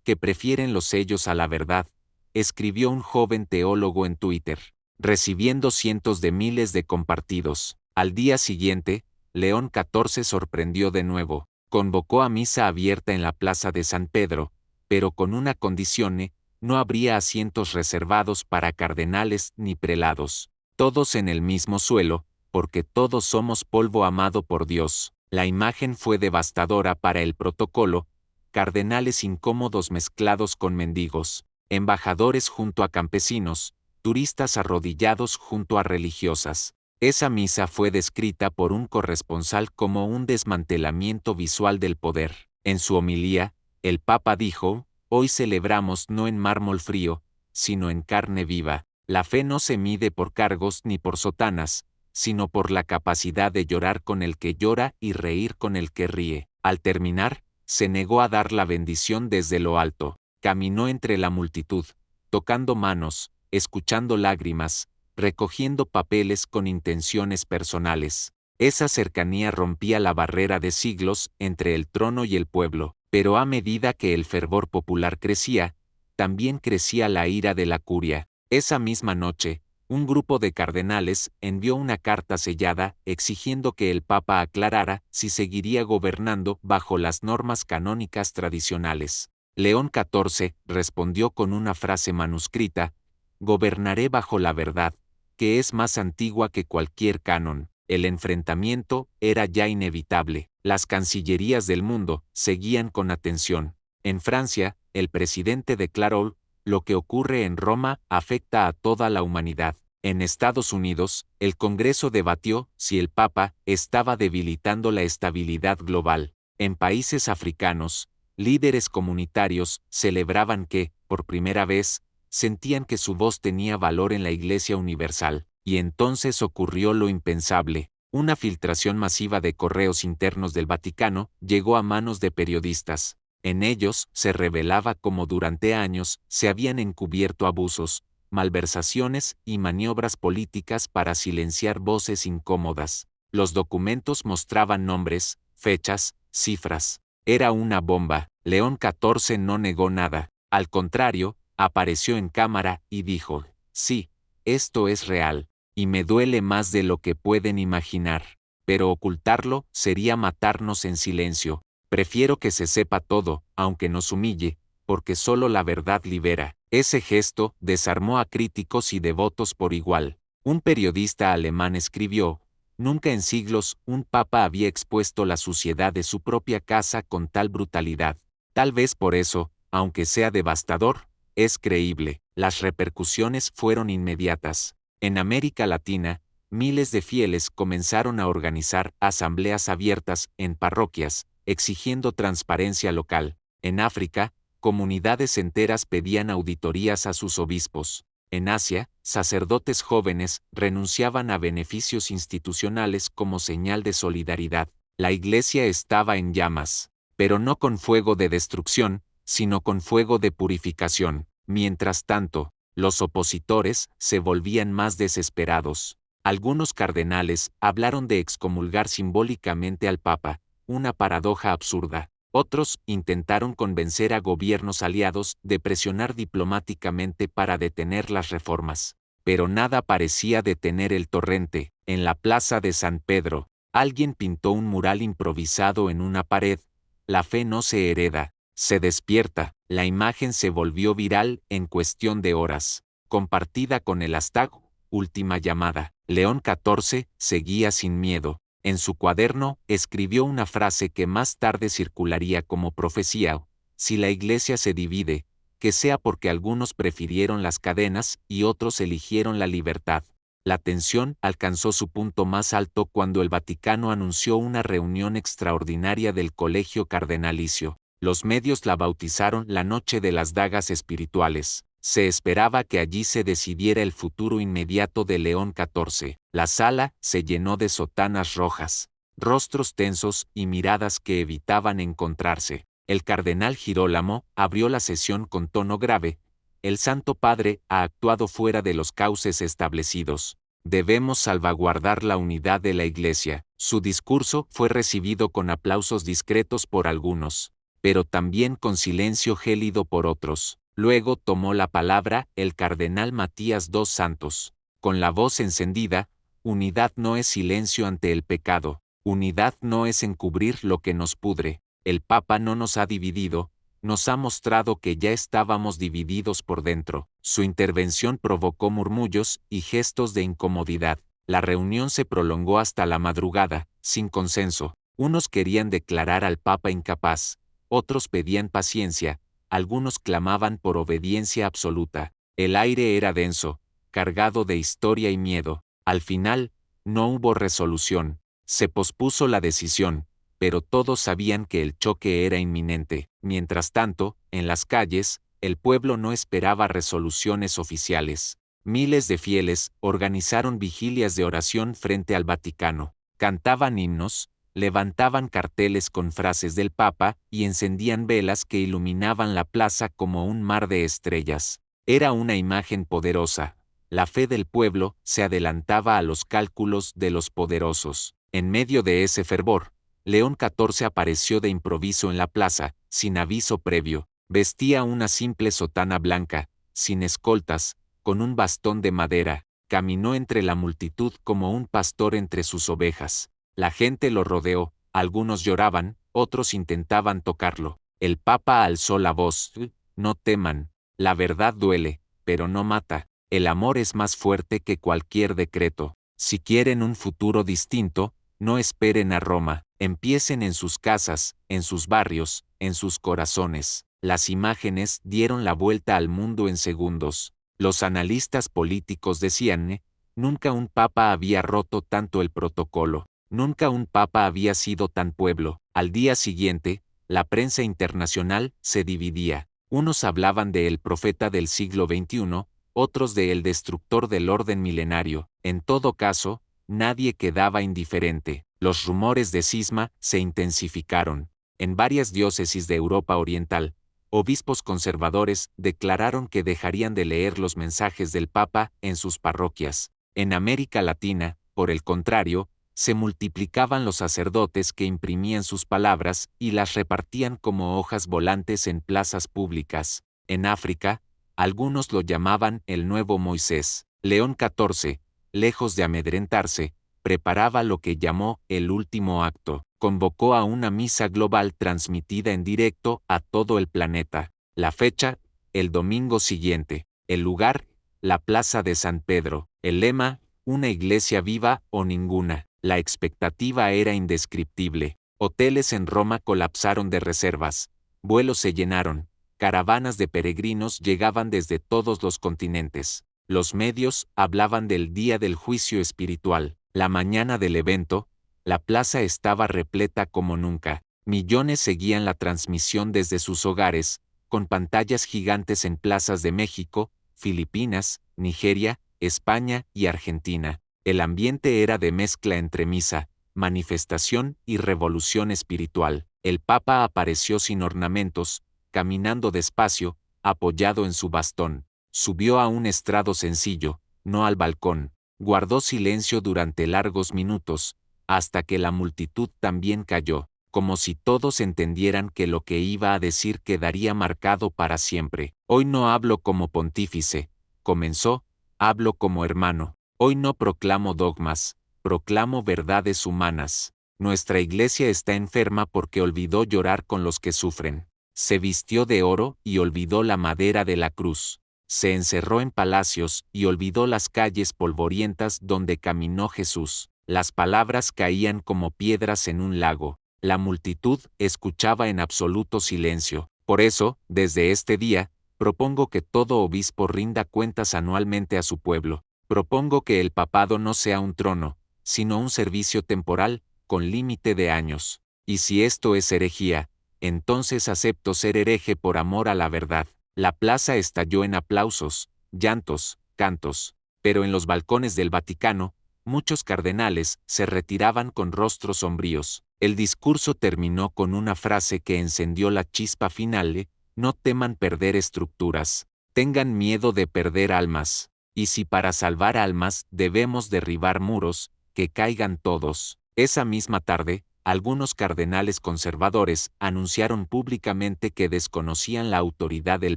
que prefieren los sellos a la verdad, escribió un joven teólogo en Twitter, recibiendo cientos de miles de compartidos. Al día siguiente, León XIV sorprendió de nuevo. Convocó a misa abierta en la plaza de San Pedro, pero con una condición: no habría asientos reservados para cardenales ni prelados. Todos en el mismo suelo, porque todos somos polvo amado por Dios. La imagen fue devastadora para el protocolo: cardenales incómodos mezclados con mendigos, embajadores junto a campesinos, turistas arrodillados junto a religiosas. Esa misa fue descrita por un corresponsal como un desmantelamiento visual del poder. En su homilía, el Papa dijo: hoy celebramos no en mármol frío, sino en carne viva. La fe no se mide por cargos ni por sotanas, sino por la capacidad de llorar con el que llora y reír con el que ríe. Al terminar, se negó a dar la bendición desde lo alto. Caminó entre la multitud, tocando manos, escuchando lágrimas, recogiendo papeles con intenciones personales. Esa cercanía rompía la barrera de siglos entre el trono y el pueblo, pero a medida que el fervor popular crecía, también crecía la ira de la curia. Esa misma noche, un grupo de cardenales envió una carta sellada exigiendo que el Papa aclarara si seguiría gobernando bajo las normas canónicas tradicionales. León XIV respondió con una frase manuscrita: gobernaré bajo la verdad, que es más antigua que cualquier canon. El enfrentamiento era ya inevitable. Las cancillerías del mundo seguían con atención. En Francia, el presidente declaró: lo que ocurre en Roma afecta a toda la humanidad. En Estados Unidos, el Congreso debatió si el Papa estaba debilitando la estabilidad global. En países africanos, líderes comunitarios celebraban que, por primera vez, sentían que su voz tenía valor en la Iglesia Universal. Y entonces ocurrió lo impensable. Una filtración masiva de correos internos del Vaticano llegó a manos de periodistas. En ellos se revelaba cómo durante años se habían encubierto abusos, malversaciones y maniobras políticas para silenciar voces incómodas. Los documentos mostraban nombres, fechas, cifras. Era una bomba. León XIV no negó nada. Al contrario, apareció en cámara y dijo: sí, esto es real, y me duele más de lo que pueden imaginar. Pero ocultarlo sería matarnos en silencio. Prefiero que se sepa todo, aunque nos humille, porque solo la verdad libera. Ese gesto desarmó a críticos y devotos por igual. Un periodista alemán escribió: nunca en siglos un papa había expuesto la suciedad de su propia casa con tal brutalidad. Tal vez por eso, aunque sea devastador, es creíble. Las repercusiones fueron inmediatas. En América Latina, miles de fieles comenzaron a organizar asambleas abiertas en parroquias, exigiendo transparencia local. En África, comunidades enteras pedían auditorías a sus obispos. En Asia, sacerdotes jóvenes renunciaban a beneficios institucionales como señal de solidaridad. La Iglesia estaba en llamas, pero no con fuego de destrucción, sino con fuego de purificación. Mientras tanto, los opositores se volvían más desesperados. Algunos cardenales hablaron de excomulgar simbólicamente al Papa, una paradoja absurda. Otros intentaron convencer a gobiernos aliados de presionar diplomáticamente para detener las reformas. Pero nada parecía detener el torrente. En la plaza de San Pedro, alguien pintó un mural improvisado en una pared: la fe no se hereda, se despierta. La imagen se volvió viral en cuestión de horas, compartida con el hashtag Última Llamada. León XIV seguía sin miedo. En su cuaderno escribió una frase que más tarde circularía como profecía: si la Iglesia se divide, que sea porque algunos prefirieron las cadenas y otros eligieron la libertad. La tensión alcanzó su punto más alto cuando el Vaticano anunció una reunión extraordinaria del Colegio Cardenalicio. Los medios la bautizaron la Noche de las Dagas Espirituales. Se esperaba que allí se decidiera el futuro inmediato de León XIV. La sala se llenó de sotanas rojas, rostros tensos y miradas que evitaban encontrarse. El cardenal Girolamo abrió la sesión con tono grave: el Santo Padre ha actuado fuera de los cauces establecidos. Debemos salvaguardar la unidad de la Iglesia. Su discurso fue recibido con aplausos discretos por algunos, pero también con silencio gélido por otros. Luego tomó la palabra el cardenal Matías dos Santos. Con la voz encendida: unidad no es silencio ante el pecado, unidad no es encubrir lo que nos pudre, El Papa no nos ha dividido, nos ha mostrado que ya estábamos divididos por dentro. Su intervención provocó murmullos y gestos de incomodidad. La reunión se prolongó hasta la madrugada, sin consenso. Unos querían declarar al Papa incapaz, otros pedían paciencia, algunos clamaban por obediencia absoluta. El aire era denso, cargado de historia y miedo. Al final, no hubo resolución. Se pospuso la decisión, pero todos sabían que el choque era inminente. Mientras tanto, en las calles, el pueblo no esperaba resoluciones oficiales. Miles de fieles organizaron vigilias de oración frente al Vaticano, cantaban himnos, levantaban carteles con frases del Papa y encendían velas que iluminaban la plaza como un mar de estrellas. Era una imagen poderosa. La fe del pueblo se adelantaba a los cálculos de los poderosos. En medio de ese fervor, León XIV apareció de improviso en la plaza, sin aviso previo. Vestía una simple sotana blanca, sin escoltas, con un bastón de madera. Caminó entre la multitud como un pastor entre sus ovejas. La gente lo rodeó, algunos lloraban, otros intentaban tocarlo. El Papa alzó la voz: no teman, la verdad duele, pero no mata. El amor es más fuerte que cualquier decreto. Si quieren un futuro distinto, no esperen a Roma, empiecen en sus casas, en sus barrios, en sus corazones. Las imágenes dieron la vuelta al mundo en segundos. Los analistas políticos decían: nunca un papa había roto tanto el protocolo, nunca un papa había sido tan pueblo. Al día siguiente, la prensa internacional se dividía. Unos hablaban de el profeta del siglo XXI, otros de el destructor del orden milenario. En todo caso, nadie quedaba indiferente. Los rumores de cisma se intensificaron. En varias diócesis de Europa Oriental, obispos conservadores declararon que dejarían de leer los mensajes del Papa en sus parroquias. En América Latina, por el contrario, se multiplicaban los sacerdotes que imprimían sus palabras y las repartían como hojas volantes en plazas públicas. En África, algunos lo llamaban el nuevo Moisés. León XIV, lejos de amedrentarse, preparaba lo que llamó el último acto. Convocó a una misa global transmitida en directo a todo el planeta. La fecha, el domingo siguiente. El lugar, la Plaza de San Pedro. El lema, una iglesia viva o ninguna. La expectativa era indescriptible. Hoteles en Roma colapsaron de reservas. Vuelos se llenaron. Caravanas de peregrinos llegaban desde todos los continentes. Los medios hablaban del día del juicio espiritual. La mañana del evento, la plaza estaba repleta como nunca. Millones seguían la transmisión desde sus hogares, con pantallas gigantes en plazas de México, Filipinas, Nigeria, España y Argentina. El ambiente era de mezcla entre misa, manifestación y revolución espiritual. El Papa apareció sin ornamentos, caminando despacio, apoyado en su bastón. Subió a un estrado sencillo, no al balcón. Guardó silencio durante largos minutos, hasta que la multitud también calló, como si todos entendieran que lo que iba a decir quedaría marcado para siempre. Hoy no hablo como pontífice, comenzó, hablo como hermano. Hoy no proclamo dogmas, proclamo verdades humanas. Nuestra iglesia está enferma porque olvidó llorar con los que sufren. Se vistió de oro y olvidó la madera de la cruz. Se encerró en palacios y olvidó las calles polvorientas donde caminó Jesús. Las palabras caían como piedras en un lago. La multitud escuchaba en absoluto silencio. Por eso, desde este día, propongo que todo obispo rinda cuentas anualmente a su pueblo. Propongo que el papado no sea un trono, sino un servicio temporal, con límite de años. Y si esto es herejía, entonces acepto ser hereje por amor a la verdad. La plaza estalló en aplausos, llantos, cantos, pero en los balcones del Vaticano, muchos cardenales se retiraban con rostros sombríos. El discurso terminó con una frase que encendió la chispa final: no teman perder estructuras, tengan miedo de perder almas. Y si para salvar almas debemos derribar muros, que caigan todos. Esa misma tarde, algunos cardenales conservadores anunciaron públicamente que desconocían la autoridad del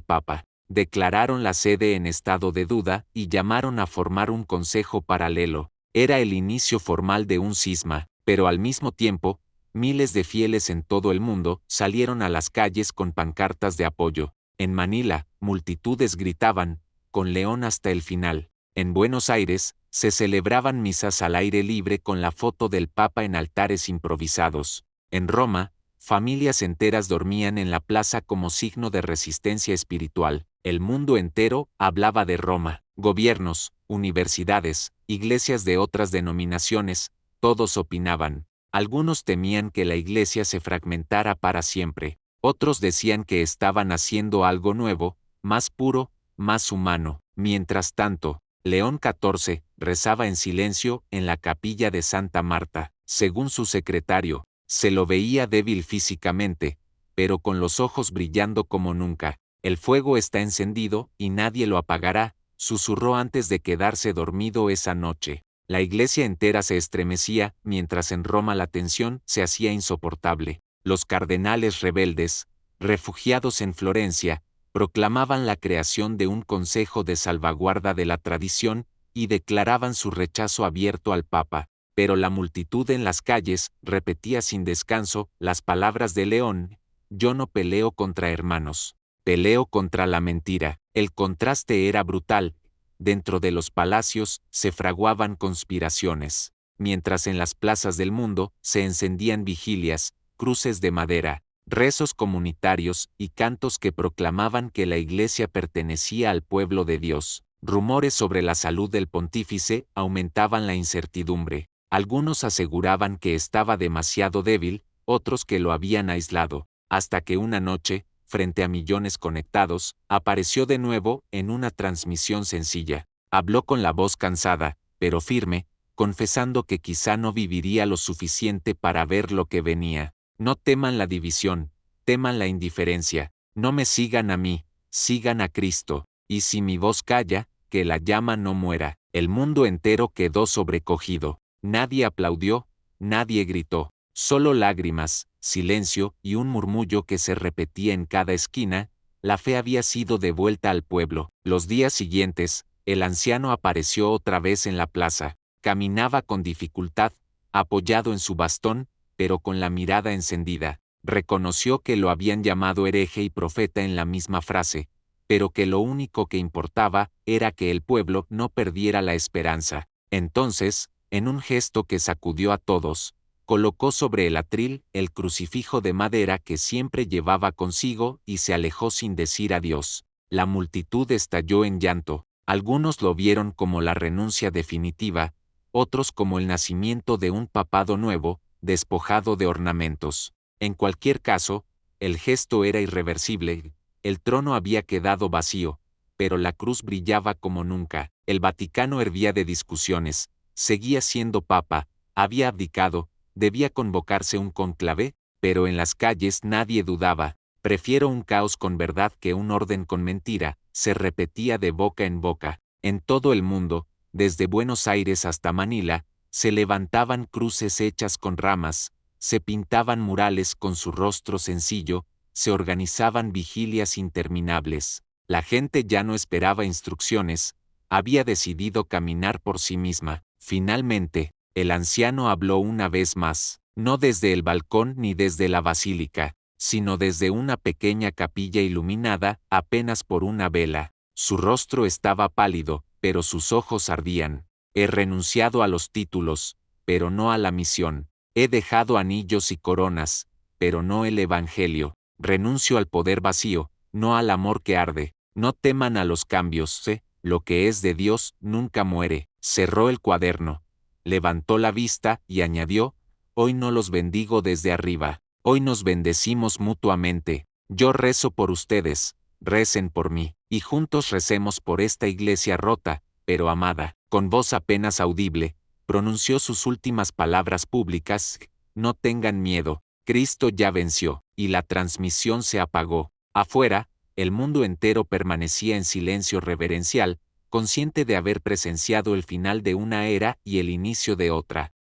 Papa, declararon la sede en estado de duda y llamaron a formar un consejo paralelo. Era el inicio formal de un cisma, pero al mismo tiempo, Miles de fieles en todo el mundo salieron a las calles con pancartas de apoyo. En Manila, multitudes gritaban, con León hasta el final. En Buenos Aires, se celebraban misas al aire libre con la foto del Papa en altares improvisados. En Roma, familias enteras dormían en la plaza como signo de resistencia espiritual. El mundo entero hablaba de Roma. Gobiernos, universidades, iglesias de otras denominaciones, todos opinaban. Algunos temían que la iglesia se fragmentara para siempre. Otros decían que estaban haciendo algo nuevo, más puro, más humano. Mientras tanto, León XIV rezaba en silencio en la capilla de Santa Marta. Según su secretario, se lo veía débil físicamente, pero con los ojos brillando como nunca. El fuego está encendido y nadie lo apagará, susurró antes de quedarse dormido esa noche. La iglesia entera se estremecía, mientras en Roma la tensión se hacía insoportable. Los cardenales rebeldes, refugiados en Florencia, proclamaban la creación de un consejo de salvaguarda de la tradición y declaraban su rechazo abierto al Papa. Pero la multitud en las calles repetía sin descanso las palabras de León: yo no peleo contra hermanos, peleo contra la mentira. El contraste era brutal. Dentro de los palacios se fraguaban conspiraciones, mientras en las plazas del mundo se encendían vigilias, cruces de madera, rezos comunitarios y cantos que proclamaban que la iglesia pertenecía al pueblo de Dios. Rumores sobre la salud del pontífice aumentaban la incertidumbre. Algunos aseguraban que estaba demasiado débil, otros que lo habían aislado, hasta que una noche, frente a millones conectados, apareció de nuevo en una transmisión sencilla. Habló con la voz cansada, pero firme, confesando que quizá no viviría lo suficiente para ver lo que venía. No teman la división, teman la indiferencia. No me sigan a mí, sigan a Cristo. Y si mi voz calla, que la llama no muera. El mundo entero quedó sobrecogido. Nadie aplaudió, nadie gritó. Solo lágrimas, silencio y un murmullo que se repetía en cada esquina. La fe había sido devuelta al pueblo. Los días siguientes, el anciano apareció otra vez en la plaza. Caminaba con dificultad, apoyado en su bastón, pero con la mirada encendida. Reconoció que lo habían llamado hereje y profeta en la misma frase, pero que lo único que importaba era que el pueblo no perdiera la esperanza. Entonces, en un gesto que sacudió a todos, colocó sobre el atril el crucifijo de madera que siempre llevaba consigo y se alejó sin decir adiós. La multitud estalló en llanto. Algunos lo vieron como la renuncia definitiva, otros como el nacimiento de un papado nuevo, despojado de ornamentos. En cualquier caso, el gesto era irreversible. El trono había quedado vacío, pero la cruz brillaba como nunca. El Vaticano hervía de discusiones. Seguía siendo papa, había abdicado, debía convocarse un cónclave, pero en las calles nadie dudaba. Prefiero un caos con verdad que un orden con mentira, se repetía de boca en boca. En todo el mundo, desde Buenos Aires hasta Manila, se levantaban cruces hechas con ramas, se pintaban murales con su rostro sencillo, se organizaban vigilias interminables. La gente ya no esperaba instrucciones, había decidido caminar por sí misma. Finalmente, el anciano habló una vez más, no desde el balcón ni desde la basílica, sino desde una pequeña capilla iluminada apenas por una vela. Su rostro estaba pálido, pero sus ojos ardían. He renunciado a los títulos, pero no a la misión. He dejado anillos y coronas, pero no el evangelio. Renuncio al poder vacío, no al amor que arde. No teman a los cambios, lo que es de Dios nunca muere. Cerró el cuaderno, levantó la vista y añadió: hoy no los bendigo desde arriba, hoy nos bendecimos mutuamente. Yo rezo por ustedes, recen por mí, y juntos recemos por esta iglesia rota, pero amada. Con voz apenas audible, pronunció sus últimas palabras públicas: no tengan miedo, Cristo ya venció, y la transmisión se apagó. Afuera, el mundo entero permanecía en silencio reverencial, consciente de haber presenciado el final de una era y el inicio de otra.